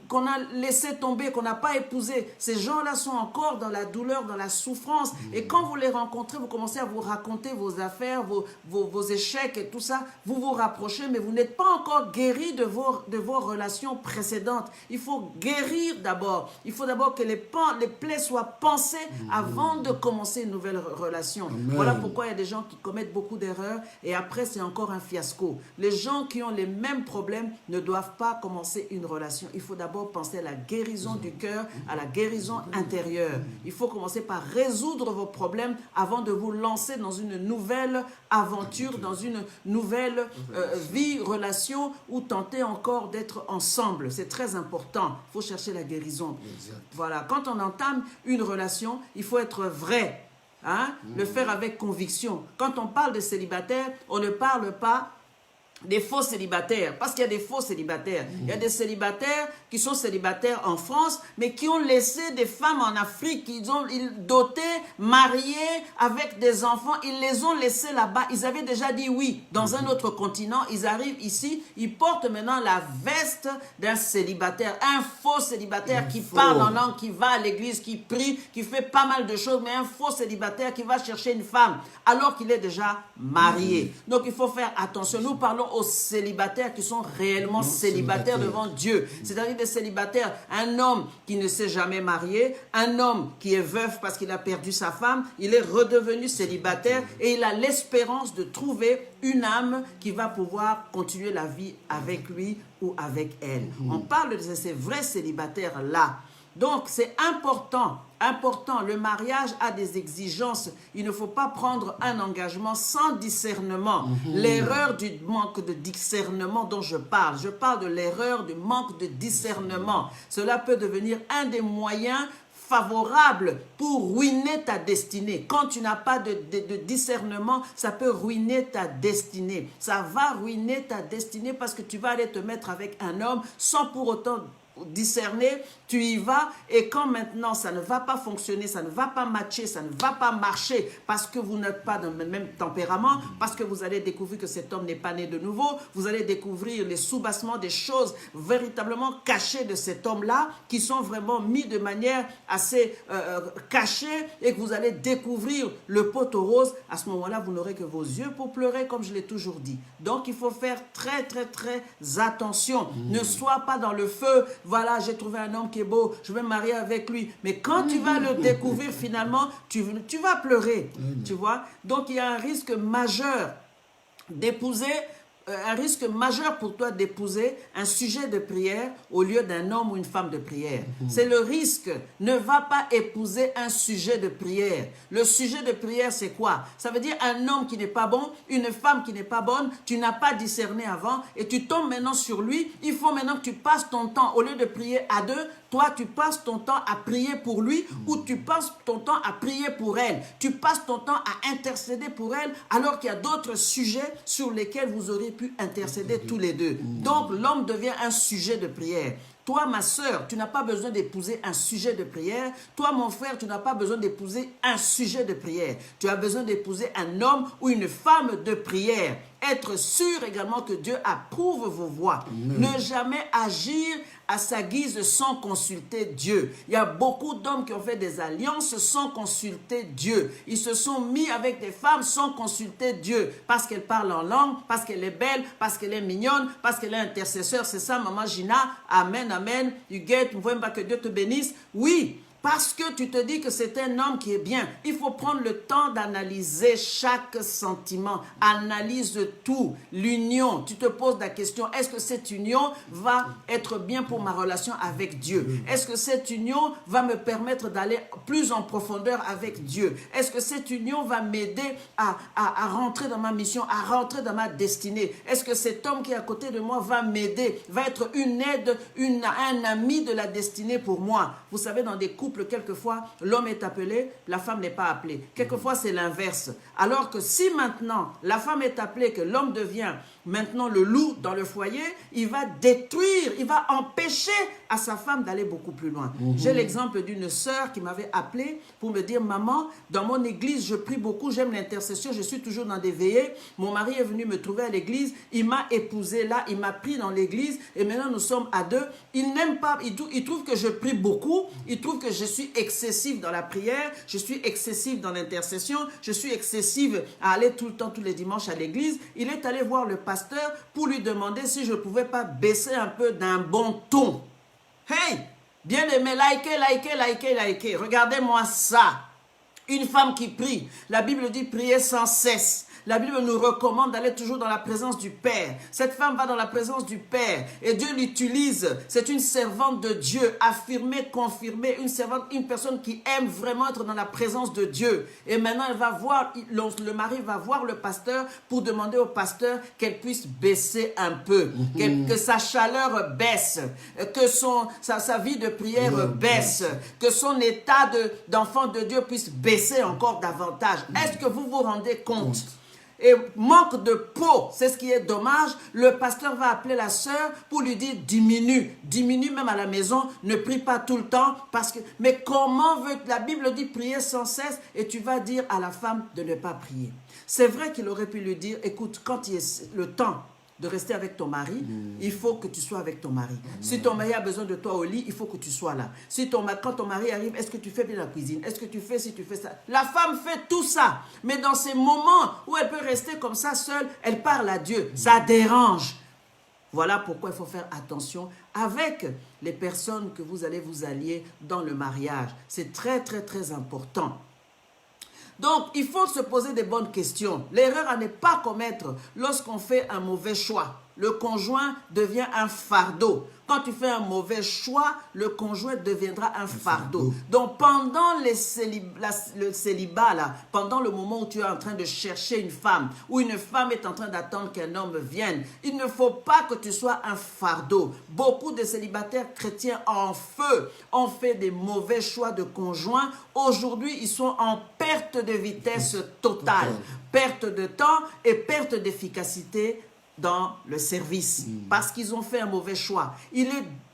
qu'on a laissé tomber, qu'on n'a pas épousé. Ces gens-là sont encore dans la douleur, dans la souffrance. Et quand vous les rencontrez, vous commencez à vous raconter vos affaires, vos échecs et tout ça. Vous vous rapprochez, mais vous n'êtes pas encore guéri de vos relations précédentes. Il faut guérir d'abord. Il faut d'abord que les plaies soient pansées avant de commencer une nouvelle relation. Amen. Voilà pourquoi il y a des gens qui commettent beaucoup d'erreurs et après c'est encore un fiasco. Les gens qui ont les mêmes problèmes ne doivent pas commencer une relation. Il faut d'abord penser à la guérison du cœur, à la guérison intérieure. Il faut commencer par résoudre vos problèmes avant de vous lancer dans une nouvelle aventure, dans une nouvelle vie, relation ou tenter encore d'être ensemble. C'est très important. Il faut chercher la guérison. Voilà. Quand on entame une relation, il faut être vrai. Hein? Le faire avec conviction. Quand on parle de célibataire, on ne parle pas des faux célibataires, parce qu'il y a des faux célibataires. Il y a des célibataires qui sont célibataires en France, mais qui ont laissé des femmes en Afrique, ils dotées, mariées, avec des enfants, ils les ont laissés là-bas. Ils avaient déjà dit oui. Dans un autre continent, ils arrivent ici, ils portent maintenant la veste d'un célibataire, un faux célibataire qui parle en langue, qui va à l'église, qui prie, qui fait pas mal de choses, mais un faux célibataire qui va chercher une femme, alors qu'il est déjà marié. Donc il faut faire attention. Nous parlons aux célibataires qui sont réellement célibataires devant Dieu. C'est-à-dire des célibataires, un homme qui ne s'est jamais marié, un homme qui est veuf parce qu'il a perdu sa femme, il est redevenu célibataire et il a l'espérance de trouver une âme qui va pouvoir continuer la vie avec lui ou avec elle. On parle de ces vrais célibataires-là. Donc, c'est important, le mariage a des exigences. Il ne faut pas prendre un engagement sans discernement. L'erreur du manque de discernement dont je parle de l'erreur du manque de discernement. Cela peut devenir un des moyens favorables pour ruiner ta destinée. Quand tu n'as pas de discernement, ça peut ruiner ta destinée. Ça va ruiner ta destinée parce que tu vas aller te mettre avec un homme sans pour autant discerner, tu y vas et quand maintenant ça ne va pas fonctionner, ça ne va pas matcher, ça ne va pas marcher parce que vous n'êtes pas dans le même tempérament, parce que vous allez découvrir que cet homme n'est pas né de nouveau, vous allez découvrir les soubassements des choses véritablement cachées de cet homme-là qui sont vraiment mis de manière assez cachée et que vous allez découvrir le poteau rose. À ce moment-là, vous n'aurez que vos yeux pour pleurer comme je l'ai toujours dit. Donc il faut faire très attention. Ne sois pas dans le feu. Voilà, j'ai trouvé un homme qui est beau, je vais me marier avec lui. Mais quand tu vas le découvrir finalement, tu vas pleurer, tu vois. Donc il y a un risque majeur d'épouser, un risque majeur pour toi d'épouser un sujet de prière au lieu d'un homme ou une femme de prière. C'est le risque. Ne va pas épouser un sujet de prière. Le sujet de prière, c'est quoi? Ça veut dire un homme qui n'est pas bon, une femme qui n'est pas bonne, tu n'as pas discerné avant et tu tombes maintenant sur lui. Il faut maintenant que tu passes ton temps, au lieu de prier à deux, toi tu passes ton temps à prier pour lui ou tu passes ton temps à prier pour elle. Tu passes ton temps à intercéder pour elle alors qu'il y a d'autres sujets sur lesquels vous auriez pu intercéder tous les deux. Donc l'homme devient un sujet de prière. Toi, ma sœur, tu n'as pas besoin d'épouser un sujet de prière. Toi, mon frère, tu n'as pas besoin d'épouser un sujet de prière. Tu as besoin d'épouser un homme ou une femme de prière. Être sûr également que Dieu approuve vos voies. Ne jamais agir à sa guise sans consulter Dieu. Il y a beaucoup d'hommes qui ont fait des alliances sans consulter Dieu. Ils se sont mis avec des femmes sans consulter Dieu. Parce qu'elle parle en langue, parce qu'elle est belle, parce qu'elle est mignonne, parce qu'elle est intercesseur. C'est ça, maman Gina. Amen, amen. You get, que Dieu te bénisse. Oui. Parce que tu te dis que c'est un homme qui est bien. Il faut prendre le temps d'analyser chaque sentiment. Analyse tout. L'union. Tu te poses la question, est-ce que cette union va être bien pour ma relation avec Dieu? Est-ce que cette union va me permettre d'aller plus en profondeur avec Dieu? Est-ce que cette union va m'aider à rentrer dans ma mission, à rentrer dans ma destinée? Est-ce que cet homme qui est à côté de moi va m'aider, va être une aide, un ami de la destinée pour moi? Vous savez, dans des couples, quelquefois, l'homme est appelé, la femme n'est pas appelée. Quelquefois, c'est l'inverse. Alors que si maintenant, la femme est appelée, que l'homme devient maintenant le loup dans le foyer, il va détruire, il va empêcher à sa femme d'aller beaucoup plus loin. J'ai l'exemple d'une sœur qui m'avait appelé pour me dire, maman, dans mon église, je prie beaucoup, j'aime l'intercession, je suis toujours dans des veillées. Mon mari est venu me trouver à l'église, il m'a épousé là, il m'a pris dans l'église et maintenant nous sommes à deux. Il n'aime pas, il trouve que je prie beaucoup, il trouve que je suis excessive dans la prière, je suis excessive dans l'intercession, je suis excessive à aller tout le temps, tous les dimanches à l'église. Il est allé voir le pasteur pour lui demander si je ne pouvais pas baisser un peu d'un bon ton. Hey, bien aimé, likez. Regardez-moi ça. Une femme qui prie. La Bible dit prier sans cesse. La Bible nous recommande d'aller toujours dans la présence du Père. Cette femme va dans la présence du Père et Dieu l'utilise. C'est une servante de Dieu, affirmée, confirmée, une personne qui aime vraiment être dans la présence de Dieu. Et maintenant, elle va voir, le mari va voir le pasteur pour demander au pasteur qu'elle puisse baisser un peu, que sa chaleur baisse, que sa vie de prière baisse, que son état d'enfant de Dieu puisse baisser encore davantage. Est-ce que vous vous rendez compte? et manque de peau, c'est ce qui est dommage, le pasteur va appeler la sœur pour lui dire diminue même à la maison, ne prie pas tout le temps, parce que, mais comment veut, la Bible dit prier sans cesse, et tu vas dire à la femme de ne pas prier. C'est vrai qu'il aurait pu lui dire, écoute, quand il est le temps de rester avec ton mari, il faut que tu sois avec ton mari. Si ton mari a besoin de toi au lit, il faut que tu sois là. Si quand ton mari arrive, est-ce que tu fais bien la cuisine? Est-ce que tu fais si tu fais ça? La femme fait tout ça. Mais dans ces moments où elle peut rester comme ça seule, elle parle à Dieu. Ça dérange. Voilà pourquoi il faut faire attention avec les personnes que vous allez vous allier dans le mariage. C'est très, très, très important. Donc, il faut se poser des bonnes questions. L'erreur à ne pas commettre lorsqu'on fait un mauvais choix. Le conjoint devient un fardeau. Quand tu fais un mauvais choix, le conjoint deviendra un fardeau. Donc, pendant le célibat, là, pendant le moment où tu es en train de chercher une femme, ou une femme est en train d'attendre qu'un homme vienne, il ne faut pas que tu sois un fardeau. Beaucoup de célibataires chrétiens en feu ont fait des mauvais choix de conjoint. Aujourd'hui, ils sont en perte de vitesse totale. Perte de temps et perte d'efficacité dans le service, parce qu'ils ont fait un mauvais choix.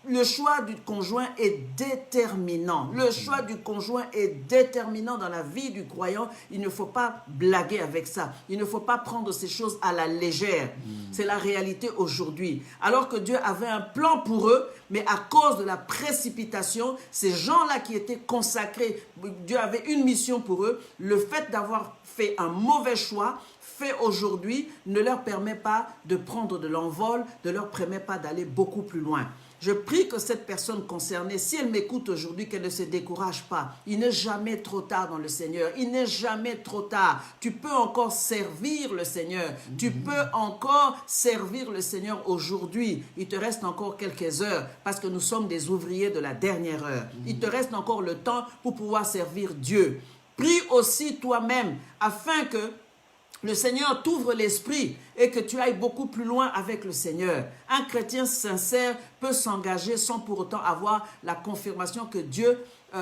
Le choix du conjoint est déterminant. Le choix du conjoint est déterminant dans la vie du croyant. Il ne faut pas blaguer avec ça. Il ne faut pas prendre ces choses à la légère. C'est la réalité aujourd'hui. Alors que Dieu avait un plan pour eux, mais à cause de la précipitation, ces gens-là qui étaient consacrés, Dieu avait une mission pour eux. Le fait d'avoir fait un mauvais choix, fait aujourd'hui, ne leur permet pas de prendre de l'envol, ne leur permet pas d'aller beaucoup plus loin. Je prie que cette personne concernée, si elle m'écoute aujourd'hui, qu'elle ne se décourage pas. Il n'est jamais trop tard dans le Seigneur. Il n'est jamais trop tard. Tu peux encore servir le Seigneur. Tu peux encore servir le Seigneur aujourd'hui. Il te reste encore quelques heures parce que nous sommes des ouvriers de la dernière heure. Il te reste encore le temps pour pouvoir servir Dieu. Prie aussi toi-même afin que le Seigneur t'ouvre l'esprit et que tu ailles beaucoup plus loin avec le Seigneur. Un chrétien sincère peut s'engager sans pour autant avoir la confirmation que Dieu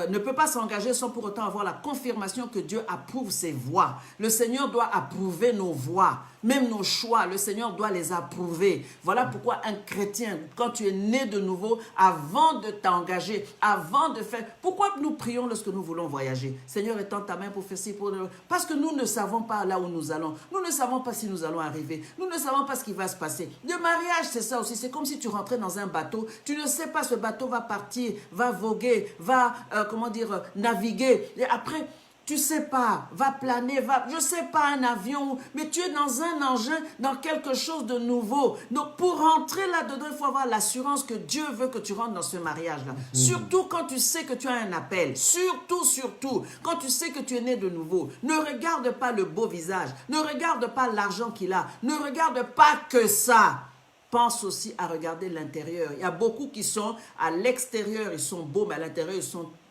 ne peut pas s'engager sans pour autant avoir la confirmation que Dieu approuve ses voies. Le Seigneur doit approuver nos voies, même nos choix. Le Seigneur doit les approuver. Voilà pourquoi un chrétien, quand tu es né de nouveau, avant de t'engager, avant de faire... Pourquoi nous prions lorsque nous voulons voyager? Seigneur, étends ta main pour faire ci, pour... Parce que nous ne savons pas là où nous allons. Nous ne savons pas si nous allons arriver. Nous ne savons pas ce qui va se passer. Le mariage, c'est ça aussi. C'est comme si tu rentrais dans un bateau. Tu ne sais pas, ce bateau va partir, va voguer, va... naviguer, et après, tu sais pas, va planer, je sais pas, un avion, mais tu es dans un engin, dans quelque chose de nouveau. Donc, pour rentrer là-dedans, il faut avoir l'assurance que Dieu veut que tu rentres dans ce mariage-là. Surtout quand tu sais que tu as un appel. Surtout, quand tu sais que tu es né de nouveau. Ne regarde pas le beau visage. Ne regarde pas l'argent qu'il a. Ne regarde pas que ça. Pense aussi à regarder l'intérieur. Il y a beaucoup qui sont à l'extérieur, ils sont beaux, mais à l'intérieur,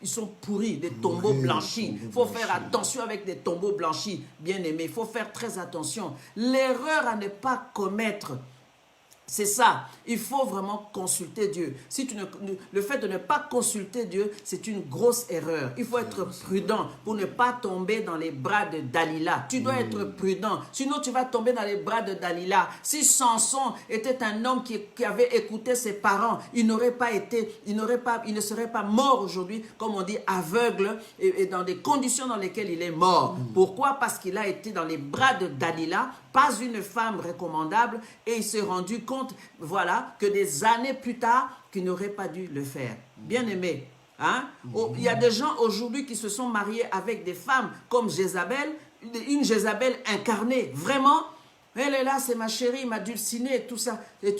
ils sont pourris, des tombeaux blanchis. Il faut faire attention avec des tombeaux blanchis, bien aimés. Il faut faire très attention. L'erreur à ne pas commettre, c'est ça. Il faut vraiment consulter Dieu. Le fait de ne pas consulter Dieu, c'est une grosse erreur. Il faut être prudent pour ne pas tomber dans les bras de Dalila. Tu dois être prudent. Sinon, tu vas tomber dans les bras de Dalila. Si Samson était un homme qui avait écouté ses parents, il ne serait pas mort aujourd'hui, comme on dit, aveugle, et dans des conditions dans lesquelles il est mort. Pourquoi? Parce qu'il a été dans les bras de Dalila, pas une femme recommandable, et il s'est rendu compte, voilà, que des années plus tard, qu'il n'aurait pas dû le faire. Bien aimé, hein? Il y a des gens aujourd'hui qui se sont mariés avec des femmes comme Jézabel, une Jézabel incarnée, vraiment. Elle est là, c'est ma chérie, ma dulcinée, et tout ça. Et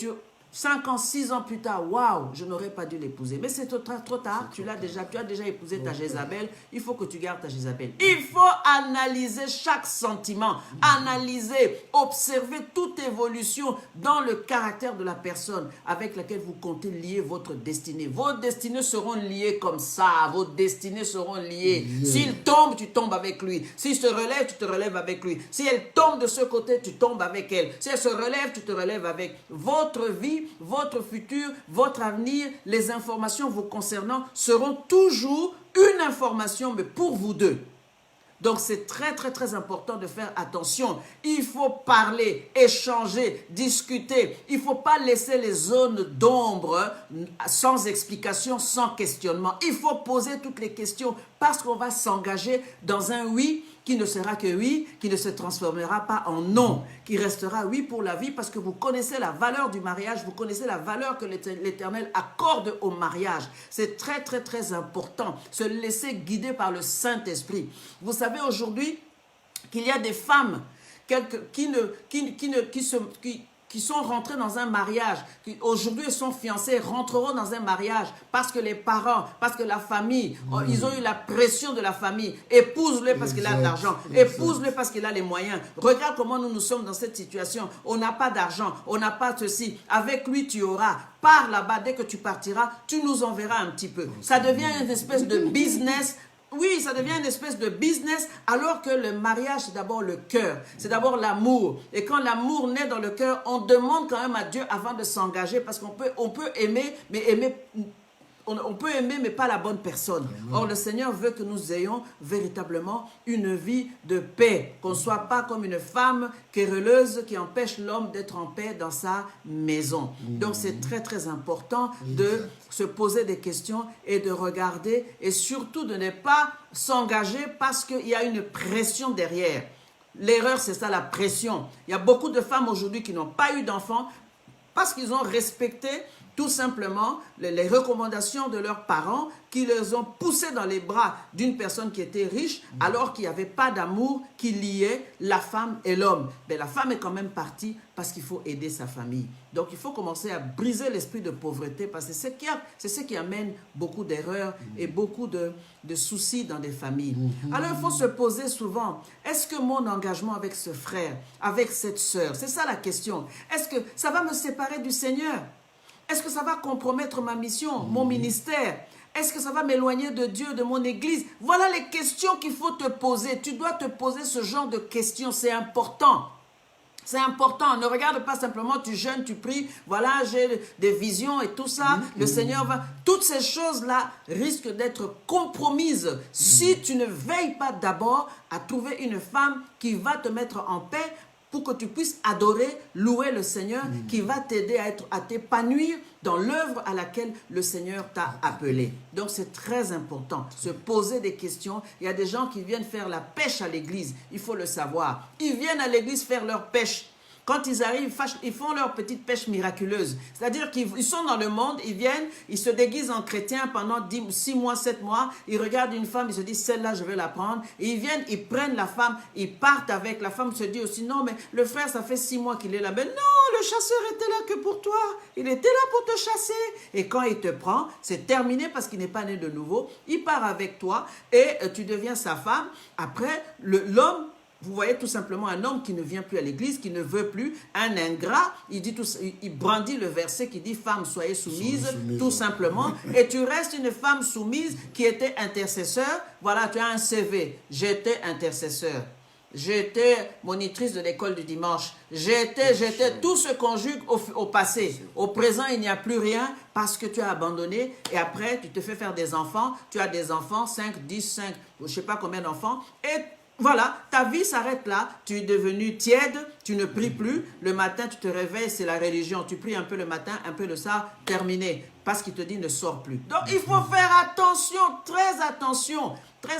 5 ans, 6 ans plus tard, waouh, je n'aurais pas dû l'épouser. Mais c'est trop tard, tu as déjà épousé ta Jézabel, il faut que tu gardes ta Jézabel. Il faut analyser chaque sentiment, analyser, observer toute évolution dans le caractère de la personne avec laquelle vous comptez lier votre destinée. Vos destinées seront liées comme ça, vos destinées seront liées. S'il tombe, tu tombes avec lui. S'il se relève, tu te relèves avec lui. Si elle tombe de ce côté, tu tombes avec elle. Si elle se relève, tu te relèves avec. Votre vie, votre futur, votre avenir, les informations vous concernant seront toujours une information, mais pour vous deux. Donc c'est très très très important de faire attention. Il faut parler, échanger, discuter. Il ne faut pas laisser les zones d'ombre sans explication, sans questionnement. Il faut poser toutes les questions parce qu'on va s'engager dans un oui qui ne sera que oui, qui ne se transformera pas en non, qui restera oui pour la vie parce que vous connaissez la valeur du mariage, vous connaissez la valeur que l'Éternel accorde au mariage. C'est très très très important, se laisser guider par le Saint-Esprit. Vous savez aujourd'hui qu'il y a des femmes qui sont rentrées dans un mariage, qui aujourd'hui sont fiancées, rentreront dans un mariage parce que les parents, parce que la famille, ils ont eu la pression de la famille. Épouse-le parce qu'il a de l'argent, épouse-le parce qu'il a les moyens. Regarde comment nous sommes dans cette situation. On n'a pas d'argent, on n'a pas ceci. Avec lui, tu auras. Pars là-bas, dès que tu partiras, tu nous enverras un petit peu. Ça devient une espèce de business. Oui, ça devient une espèce de business alors que le mariage, c'est d'abord le cœur, c'est d'abord l'amour. Et quand l'amour naît dans le cœur, on demande quand même à Dieu avant de s'engager parce qu'on peut aimer, mais on peut aimer, mais pas la bonne personne. Or, le Seigneur veut que nous ayons véritablement une vie de paix, qu'on ne soit pas comme une femme querelleuse qui empêche l'homme d'être en paix dans sa maison. Donc, c'est très, très important de se poser des questions et de regarder et surtout de ne pas s'engager parce qu'il y a une pression derrière. L'erreur, c'est ça, la pression. Il y a beaucoup de femmes aujourd'hui qui n'ont pas eu d'enfants parce qu'ils ont respecté tout simplement les recommandations de leurs parents qui les ont poussés dans les bras d'une personne qui était riche alors qu'il n'y avait pas d'amour qui liait la femme et l'homme. Mais la femme est quand même partie parce qu'il faut aider sa famille. Donc il faut commencer à briser l'esprit de pauvreté parce que c'est ce qui amène beaucoup d'erreurs et beaucoup de soucis dans des familles. Alors il faut se poser souvent, est-ce que mon engagement avec ce frère, avec cette sœur, c'est ça la question. Est-ce que ça va me séparer du Seigneur? Est-ce que ça va compromettre ma mission, mon ministère? Est-ce que ça va m'éloigner de Dieu, de mon église? Voilà les questions qu'il faut te poser. Tu dois te poser ce genre de questions, c'est important. C'est important. Ne regarde pas simplement, tu jeûnes, tu pries, voilà, j'ai des visions et tout ça. Le Seigneur va... Toutes ces choses-là risquent d'être compromises si tu ne veilles pas d'abord à trouver une femme qui va te mettre en paix pour que tu puisses adorer, louer le Seigneur, qui va t'aider à t'épanouir dans l'œuvre à laquelle le Seigneur t'a appelé. Donc c'est très important, se poser des questions. Il y a des gens qui viennent faire la pêche à l'église, il faut le savoir. Ils viennent à l'église faire leur pêche. Quand ils arrivent, ils font leur petite pêche miraculeuse. C'est-à-dire qu'ils sont dans le monde, ils viennent, ils se déguisent en chrétiens pendant 6 mois, 7 mois. Ils regardent une femme, ils se disent, celle-là, je vais la prendre. Et ils viennent, ils prennent la femme, ils partent avec. La femme se dit aussi, non, mais le frère, ça fait 6 mois qu'il est là. Mais non, le chasseur était là que pour toi. Il était là pour te chasser. Et quand il te prend, c'est terminé parce qu'il n'est pas né de nouveau. Il part avec toi et tu deviens sa femme. Après, l'homme, vous voyez tout simplement un homme qui ne vient plus à l'église, qui ne veut plus, un ingrat, il brandit le verset qui dit « Femme, soyez soumise », tout simplement. Et tu restes une femme soumise qui était intercesseur. Voilà, tu as un CV. J'étais intercesseur. J'étais monitrice de l'école du dimanche. J'étais, tout se conjugue au passé. Au présent, il n'y a plus rien parce que tu as abandonné. Et après, tu te fais faire des enfants. Tu as des enfants, 5, 10, 5, je ne sais pas combien d'enfants. Et voilà, ta vie s'arrête là, tu es devenu tiède, tu ne pries plus, le matin tu te réveilles, c'est la religion, tu pries un peu le matin, un peu le soir, terminé, parce qu'il te dit ne sors plus. Donc il faut faire attention, très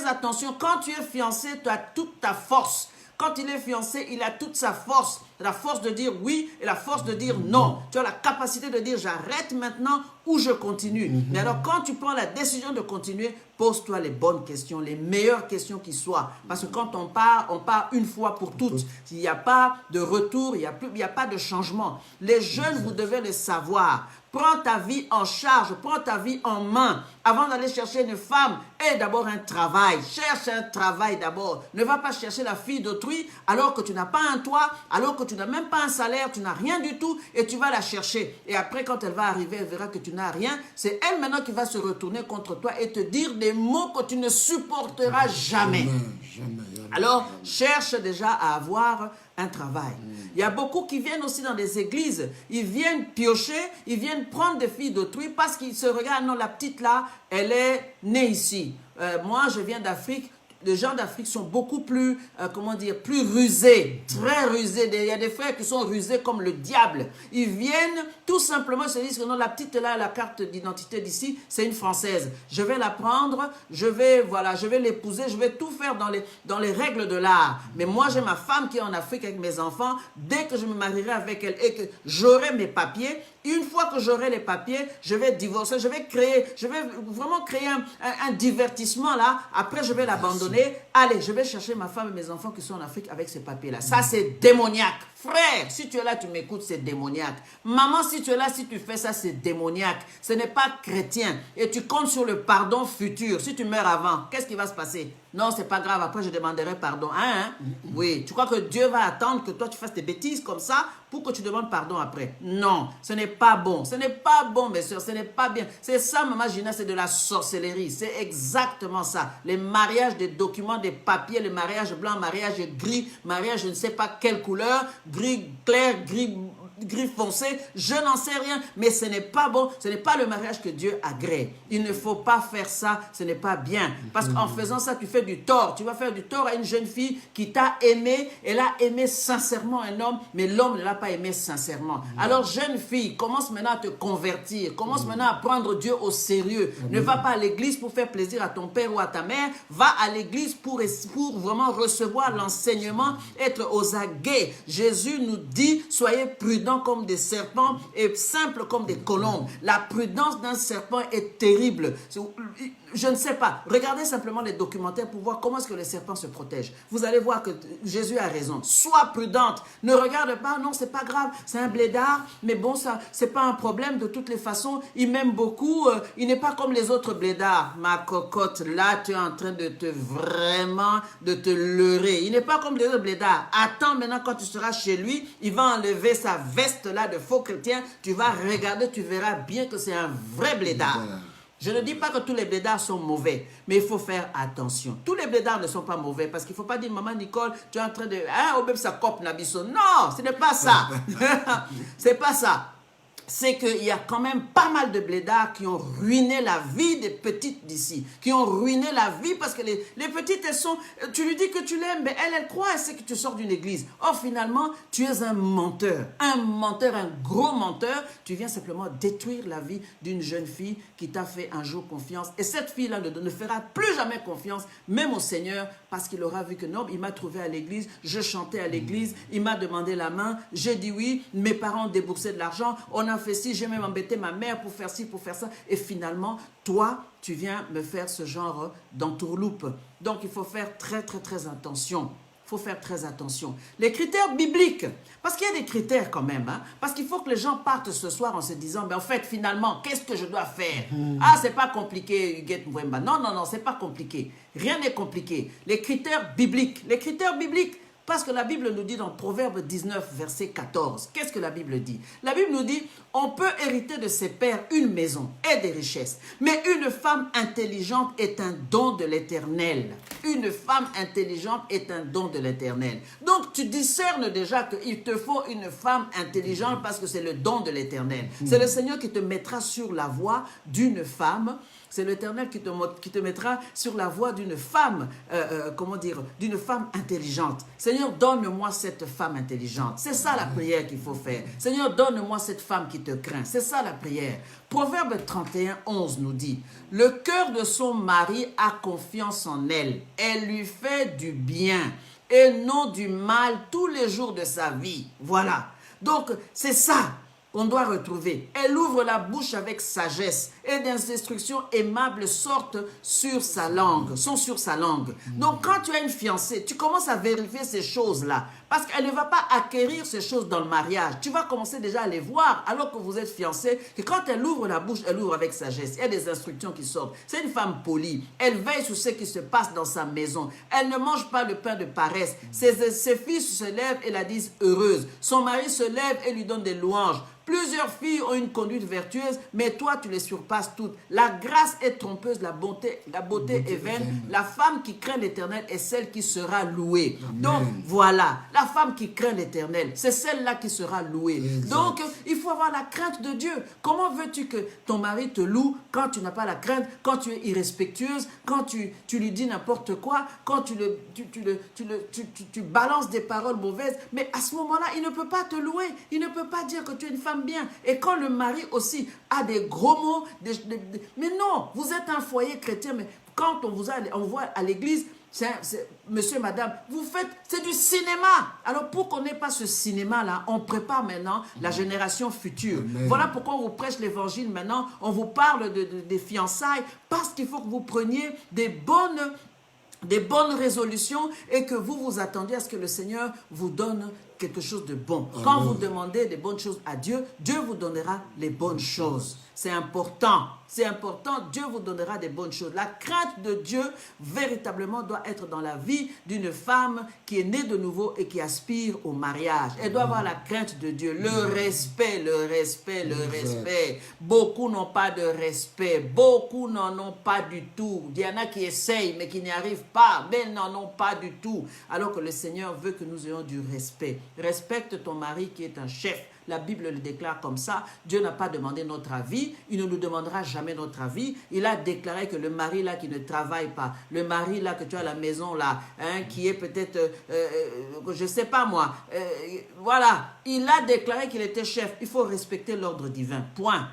attention, quand tu es fiancé, tu as toute ta force. Quand il est fiancé, il a toute sa force, la force de dire oui et la force de dire non. Tu as la capacité de dire j'arrête maintenant ou je continue. Mais alors quand tu prends la décision de continuer, pose-toi les bonnes questions, les meilleures questions qui soient. Parce que quand on part une fois pour toutes. Il n'y a pas de retour, il n'y a pas de changement. Les jeunes, vous devez le savoir. Prends ta vie en charge, prends ta vie en main. Avant d'aller chercher une femme, aie d'abord un travail. Cherche un travail d'abord. Ne va pas chercher la fille d'autrui alors que tu n'as pas un toit, alors que tu n'as même pas un salaire, tu n'as rien du tout et tu vas la chercher. Et après, quand elle va arriver, elle verra que tu n'as rien. C'est elle maintenant qui va se retourner contre toi et te dire des mots que tu ne supporteras jamais. Alors, cherche déjà à avoir un travail. Il y a beaucoup qui viennent aussi dans des églises. Ils viennent piocher, ils viennent prendre des filles d'autrui parce qu'ils se regardent. Non, la petite là, elle est née ici. Moi, je viens d'Afrique. les gens d'Afrique sont beaucoup plus, comment dire, plus rusés, très rusés. Il y a des frères qui sont rusés comme le diable. Ils viennent tout simplement, se disent que non, la petite là, la carte d'identité d'ici, c'est une Française. Je vais la prendre, je vais l'épouser, je vais tout faire dans les règles de l'art. Mais moi, j'ai ma femme qui est en Afrique avec mes enfants. Dès que je me marierai avec elle et que j'aurai mes papiers, une fois que j'aurai les papiers, je vais divorcer, je vais vraiment créer un divertissement là. Après, je vais l'abandonner. Allez, je vais chercher ma femme et mes enfants qui sont en Afrique avec ces papiers-là. Ça, c'est démoniaque. Frère, si tu es là, tu m'écoutes, c'est démoniaque. Maman, si tu es là, si tu fais ça, c'est démoniaque. Ce n'est pas chrétien. Et tu comptes sur le pardon futur. Si tu meurs avant, qu'est-ce qui va se passer? Non, c'est pas grave. Après, je demanderai pardon. Hein? Oui. Tu crois que Dieu va attendre que toi, tu fasses des bêtises comme ça pour que tu demandes pardon après? Non, ce n'est pas bon. Ce n'est pas bon, mes soeurs. Ce n'est pas bien. C'est ça, Maman Gina, c'est de la sorcellerie. C'est exactement ça. Les mariages, des documents, des papiers, le mariage blanc, mariage gris, mariage je ne sais pas quelle couleur, gris clair, gris foncé, je n'en sais rien, mais ce n'est pas bon, ce n'est pas le mariage que Dieu agrée. Il ne faut pas faire ça, ce n'est pas bien, parce qu'en faisant ça, tu fais du tort. Tu vas faire du tort à une jeune fille qui t'a aimé, elle a aimé sincèrement un homme, mais l'homme ne l'a pas aimé sincèrement. Alors, jeune fille, commence maintenant à te convertir, commence maintenant à prendre Dieu au sérieux. Ne va pas à l'église pour faire plaisir à ton père ou à ta mère, va à l'église pour vraiment recevoir l'enseignement, être aux aguets. Jésus nous dit, soyez prudents comme des serpents et simples comme des colombes. La prudence d'un serpent est terrible. Je ne sais pas. Regardez simplement les documentaires pour voir comment est-ce que les serpents se protègent. Vous allez voir que Jésus a raison. Sois prudente. Ne regarde pas, non, c'est pas grave, c'est un blédard, mais bon, ça, c'est pas un problème de toutes les façons. Il m'aime beaucoup. Il n'est pas comme les autres blédards. Ma cocotte, là, tu es en train de te leurrer. Il n'est pas comme les autres blédards. Attends maintenant quand tu seras chez lui, il va enlever sa veste là de faux chrétien. Tu vas regarder, tu verras bien que c'est un vrai blédard. Je ne dis pas que tous les blédards sont mauvais, mais il faut faire attention. Tous les blédards ne sont pas mauvais parce qu'il ne faut pas dire, maman Nicole, tu es en train de... Ah, au même ça coupe Nabiso. Non, ce n'est pas ça. C'est pas ça. C'est qu'il y a quand même pas mal de blédards qui ont ruiné la vie des petites d'ici. Qui ont ruiné la vie parce que les petites, elles sont... Tu lui dis que tu l'aimes, mais elle croit, elle sait que tu sors d'une église. Or, finalement, tu es un menteur. Un menteur, un gros menteur. Tu viens simplement détruire la vie d'une jeune fille qui t'a fait un jour confiance. Et cette fille-là ne fera plus jamais confiance, même au Seigneur, parce qu'il aura vu que non, il m'a trouvé à l'église, je chantais à l'église, il m'a demandé la main, j'ai dit oui, mes parents ont déboursé de l'argent, on a fait ci, j'ai même embêté ma mère pour faire ci, pour faire ça. Et finalement, toi, tu viens me faire ce genre d'entourloupe. Donc, il faut faire très, très, très attention. Il faut faire très attention. Les critères bibliques, parce qu'il y a des critères quand même, hein, parce qu'il faut que les gens partent ce soir en se disant, ben en fait, finalement, qu'est-ce que je dois faire? Ah, c'est pas compliqué, Huguette Mwemba. Non, non, non, c'est pas compliqué. Rien n'est compliqué. Les critères bibliques, parce que la Bible nous dit dans Proverbe 19, verset 14, qu'est-ce que la Bible dit? La Bible nous dit, on peut hériter de ses pères une maison et des richesses, mais une femme intelligente est un don de l'Éternel. Une femme intelligente est un don de l'Éternel. Donc tu discernes déjà qu'il te faut une femme intelligente parce que c'est le don de l'Éternel. C'est le Seigneur qui te mettra sur la voie d'une femme. C'est l'Éternel qui te mettra sur la voie d'une femme, d'une femme intelligente. Seigneur, donne-moi cette femme intelligente. C'est ça la prière qu'il faut faire. Seigneur, donne-moi cette femme qui te craint. C'est ça la prière. Proverbe 31, 11 nous dit, « Le cœur de son mari a confiance en elle. Elle lui fait du bien et non du mal tous les jours de sa vie. » Voilà. Donc, c'est ça. On doit retrouver. Elle ouvre la bouche avec sagesse et des instructions aimables sortent sur sa langue, sont sur sa langue. Donc, quand tu as une fiancée, tu commences à vérifier ces choses-là parce qu'elle ne va pas acquérir ces choses dans le mariage. Tu vas commencer déjà à les voir alors que vous êtes fiancés, que quand elle ouvre la bouche, elle ouvre avec sagesse. Il y a des instructions qui sortent. C'est une femme polie. Elle veille sur ce qui se passe dans sa maison. Elle ne mange pas le pain de paresse. Ses fils se lèvent et la disent heureuse. Son mari se lève et lui donne des louanges. Plusieurs filles ont une conduite vertueuse, mais toi, tu les surpasses toutes. La grâce est trompeuse, la beauté est vaine. La femme qui craint l'Éternel est celle qui sera louée. Amen. Donc, voilà, la femme qui craint l'Éternel, c'est celle-là qui sera louée. Exact. Donc, il faut avoir la crainte de Dieu. Comment veux-tu que ton mari te loue quand tu n'as pas la crainte, quand tu es irrespectueuse, quand tu lui dis n'importe quoi, quand tu balances des paroles mauvaises? Mais à ce moment-là, il ne peut pas te louer. Il ne peut pas dire que tu es une femme bien. Et quand le mari aussi a des gros mots, mais non, vous êtes un foyer chrétien, mais quand on voit à l'église, monsieur, madame, vous faites, c'est du cinéma. Alors pour qu'on n'ait pas ce cinéma-là, on prépare maintenant la génération future. Amen. Voilà pourquoi on vous prêche l'évangile maintenant, on vous parle des fiançailles, parce qu'il faut que vous preniez des bonnes résolutions et que vous vous attendiez à ce que le Seigneur vous donne quelque chose de bon. Amen. Quand vous demandez des bonnes choses à Dieu, Dieu vous donnera les bonnes choses. C'est important. C'est important. Dieu vous donnera des bonnes choses. La crainte de Dieu, véritablement, doit être dans la vie d'une femme qui est née de nouveau et qui aspire au mariage. Elle doit avoir la crainte de Dieu. Le respect, le respect, le respect. Beaucoup n'ont pas de respect. Beaucoup n'en ont pas du tout. Il y en a qui essayent, mais qui n'y arrivent pas. Mais n'en ont pas du tout. Alors que le Seigneur veut que nous ayons du respect. Respecte ton mari qui est un chef. La Bible le déclare comme ça. Dieu n'a pas demandé notre avis. Il ne nous demandera jamais notre avis. Il a déclaré que le mari là qui ne travaille pas, le mari là que tu as à la maison là, qui est peut-être, je ne sais pas moi, voilà. Il a déclaré qu'il était chef. Il faut respecter l'ordre divin. Point.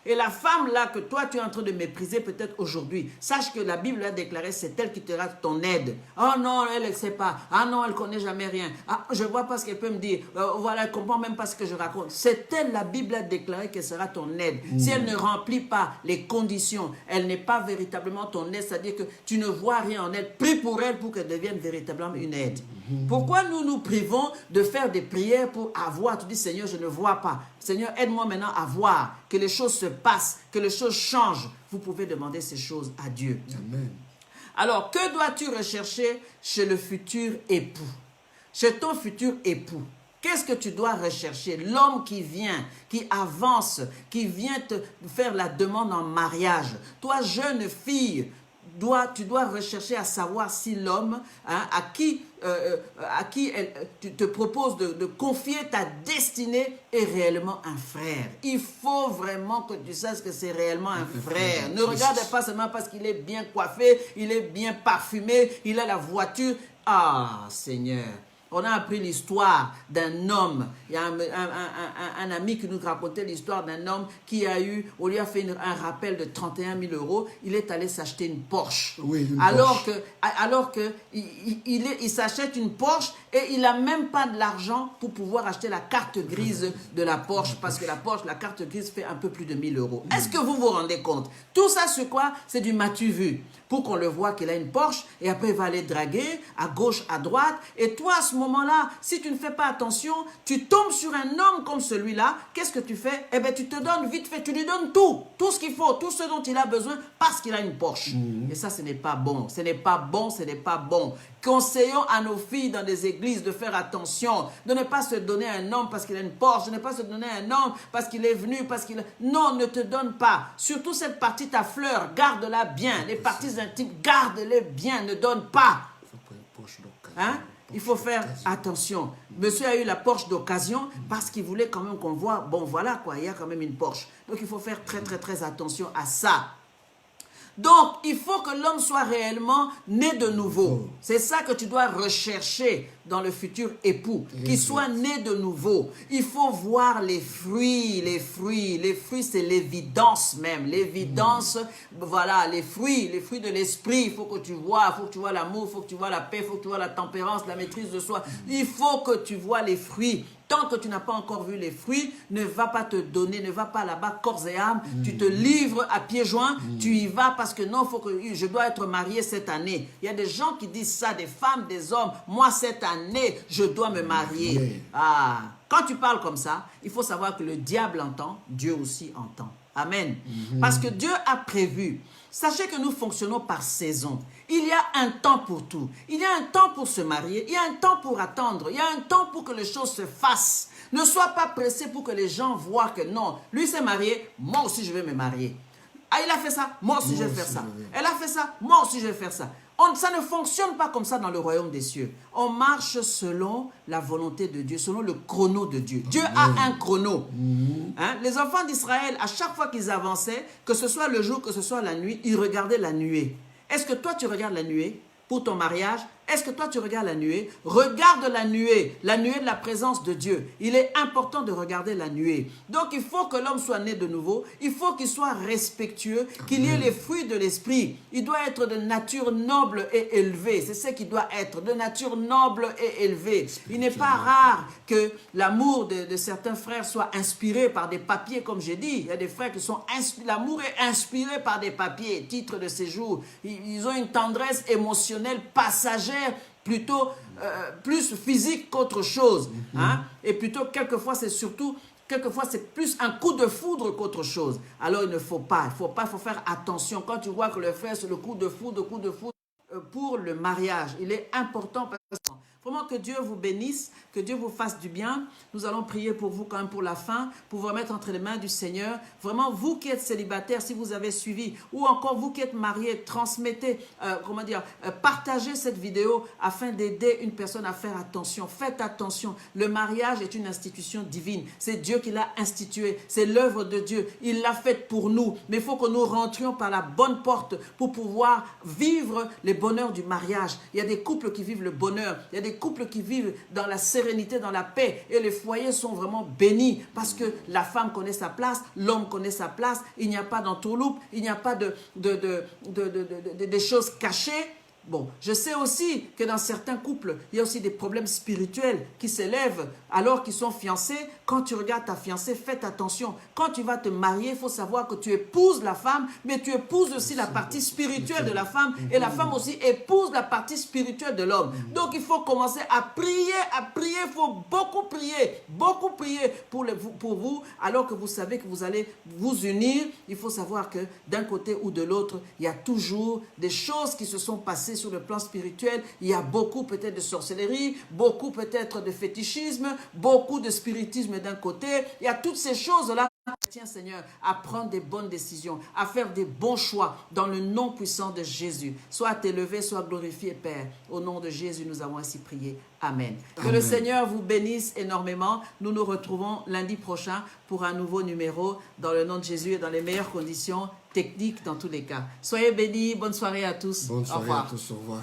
Et la femme là que toi tu es en train de mépriser peut-être aujourd'hui, sache que la Bible a déclaré, c'est elle qui te rate ton aide. Oh non, elle ne sait pas. Ah non, elle ne connaît jamais rien. Ah, je ne vois pas ce qu'elle peut me dire. Voilà, elle ne comprend même pas ce que je raconte. C'est elle, la Bible a déclaré qu'elle sera ton aide. Si elle ne remplit pas les conditions, elle n'est pas véritablement ton aide, c'est-à-dire que tu ne vois rien en elle. Prie pour elle pour qu'elle devienne véritablement une aide. Pourquoi nous nous privons de faire des prières pour avoir? Tu dis, Seigneur, je ne vois pas. Seigneur, aide-moi maintenant à voir, que les choses se passent, que les choses changent. Vous pouvez demander ces choses à Dieu. Amen. Alors, que dois-tu rechercher chez le futur époux? Chez ton futur époux, qu'est-ce que tu dois rechercher? L'homme qui vient, qui avance, qui vient te faire la demande en mariage. Toi, jeune fille, tu dois rechercher à savoir si l'homme à qui tu te proposes de confier ta destinée est réellement un frère. Il faut vraiment que tu saches que c'est réellement un frère. Ne regarde pas seulement parce qu'il est bien coiffé, il est bien parfumé, il a la voiture. Ah, Seigneur! On a appris l'histoire d'un homme. Il y a un ami qui nous racontait l'histoire d'un homme qui a eu, on lui a fait un rappel de 31 000 €. Il est allé s'acheter une Porsche. Oui, une alors Porsche. que il s'achète une Porsche et il n'a même pas de l'argent pour pouvoir acheter la carte grise de la Porsche. Parce que la carte grise fait un peu plus de 1 000 €. Est-ce que vous vous rendez compte? Tout ça, c'est quoi? C'est du m'as-tu vu? Pour qu'on le voit qu'il a une Porsche et après il va aller draguer à gauche, à droite. Et toi, à ce moment-là, si tu ne fais pas attention, tu tombes sur un homme comme celui-là. Qu'est-ce que tu fais? Eh bien, tu te donnes vite fait, tu lui donnes tout ce qu'il faut, tout ce dont il a besoin parce qu'il a une Porsche. Et ça, ce n'est pas bon. Ce n'est pas bon, ce n'est pas bon. Conseillons à nos filles dans des églises de faire attention, de ne pas se donner à un homme parce qu'il a une Porsche, de ne pas se donner à un homme parce qu'il est venu, parce qu'il... Non, ne te donne pas. Surtout cette partie, ta fleur, garde-la bien. Les parties intimes, garde-les bien, ne donne pas. Hein? Il faut faire attention. Monsieur a eu la Porsche d'occasion parce qu'il voulait quand même qu'on voit, bon voilà quoi, il y a quand même une Porsche. Donc il faut faire très très très attention à ça. Donc, il faut que l'homme soit réellement né de nouveau. C'est ça que tu dois rechercher dans le futur époux, qu'il soit né de nouveau. Il faut voir les fruits, les fruits. Les fruits, c'est l'évidence même. L'évidence, voilà, les fruits de l'esprit. Il faut que tu vois l'amour, il faut que tu vois la paix, il faut que tu vois la tempérance, la maîtrise de soi. Il faut que tu vois les fruits. Tant que tu n'as pas encore vu les fruits, ne va pas te donner, ne va pas là-bas corps et âme. Tu te livres à pieds joints, tu y vas parce que non, je dois être marié cette année. Il y a des gens qui disent ça, des femmes, des hommes. Moi, cette année, je dois me marier. Ah, quand tu parles comme ça, il faut savoir que le diable entend, Dieu aussi entend. Amen. Parce que Dieu a prévu. Sachez que nous fonctionnons par saison. Il y a un temps pour tout. Il y a un temps pour se marier. Il y a un temps pour attendre. Il y a un temps pour que les choses se fassent. Ne sois pas pressé pour que les gens voient que non, lui s'est marié, moi aussi je vais me marier. Ah, il a fait ça, moi aussi je vais faire ça. Elle a fait ça, moi aussi je vais faire ça. Ça ne fonctionne pas comme ça dans le royaume des cieux. On marche selon la volonté de Dieu, selon le chrono de Dieu. Dieu a un chrono. Hein? Les enfants d'Israël, à chaque fois qu'ils avançaient, que ce soit le jour, que ce soit la nuit, ils regardaient la nuée. Est-ce que toi tu regardes la nuée pour ton mariage? Est-ce que toi tu regardes la nuée? Regarde la nuée de la présence de Dieu. Il est important de regarder la nuée. Donc il faut que l'homme soit né de nouveau, il faut qu'il soit respectueux, qu'il y ait les fruits de l'esprit. Il doit être de nature noble et élevée. C'est ce qu'il doit être, de nature noble et élevée. Il n'est pas rare que l'amour de certains frères soit inspiré par des papiers, comme j'ai dit. Il y a des frères qui sont inspirés, l'amour est inspiré par des papiers, titre de séjour. Ils ont une tendresse émotionnelle passagère, plutôt plus physique qu'autre chose. Hein? Et plutôt, quelquefois, c'est plus un coup de foudre qu'autre chose. Alors, il ne faut pas, il faut faire attention. Quand tu vois que le frère, c'est le coup de foudre pour le mariage. Il est important parce que vraiment que Dieu vous bénisse, que Dieu vous fasse du bien. Nous allons prier pour vous quand même pour la fin, pour vous remettre entre les mains du Seigneur. Vraiment, vous qui êtes célibataire, si vous avez suivi, ou encore vous qui êtes mariés, transmettez, partagez cette vidéo afin d'aider une personne à faire attention. Faites attention. Le mariage est une institution divine. C'est Dieu qui l'a institué. C'est l'œuvre de Dieu. Il l'a faite pour nous. Mais il faut que nous rentrions par la bonne porte pour pouvoir vivre les bonheurs du mariage. Il y a des couples qui vivent le bonheur. Il y a des couples qui vivent dans la sérénité, dans la paix. Et les foyers sont vraiment bénis parce que la femme connaît sa place, l'homme connaît sa place. Il n'y a pas d'entourloupe, il n'y a pas des choses cachées. Bon, je sais aussi que dans certains couples, il y a aussi des problèmes spirituels qui s'élèvent alors qu'ils sont fiancés. Quand tu regardes ta fiancée, faites attention. Quand tu vas te marier, il faut savoir que tu épouses la femme, mais tu épouses aussi la partie spirituelle de la femme et la femme aussi épouse la partie spirituelle de l'homme. Donc, il faut commencer à prier. Il faut beaucoup prier pour vous, alors que vous savez que vous allez vous unir. Il faut savoir que d'un côté ou de l'autre, il y a toujours des choses qui se sont passées sur le plan spirituel. Il y a beaucoup peut-être de sorcellerie, beaucoup peut-être de fétichisme, beaucoup de spiritisme d'un côté. Il y a toutes ces choses-là. Tiens Seigneur, à prendre des bonnes décisions, à faire des bons choix dans le nom puissant de Jésus. Sois élevé, sois glorifié Père. Au nom de Jésus, nous avons ainsi prié. Amen. Que le Seigneur vous bénisse énormément. Nous nous retrouvons lundi prochain pour un nouveau numéro dans le nom de Jésus et dans les meilleures conditions techniques dans tous les cas. Soyez bénis. Bonne soirée à tous. Bonne soirée au revoir. à tous. Au revoir.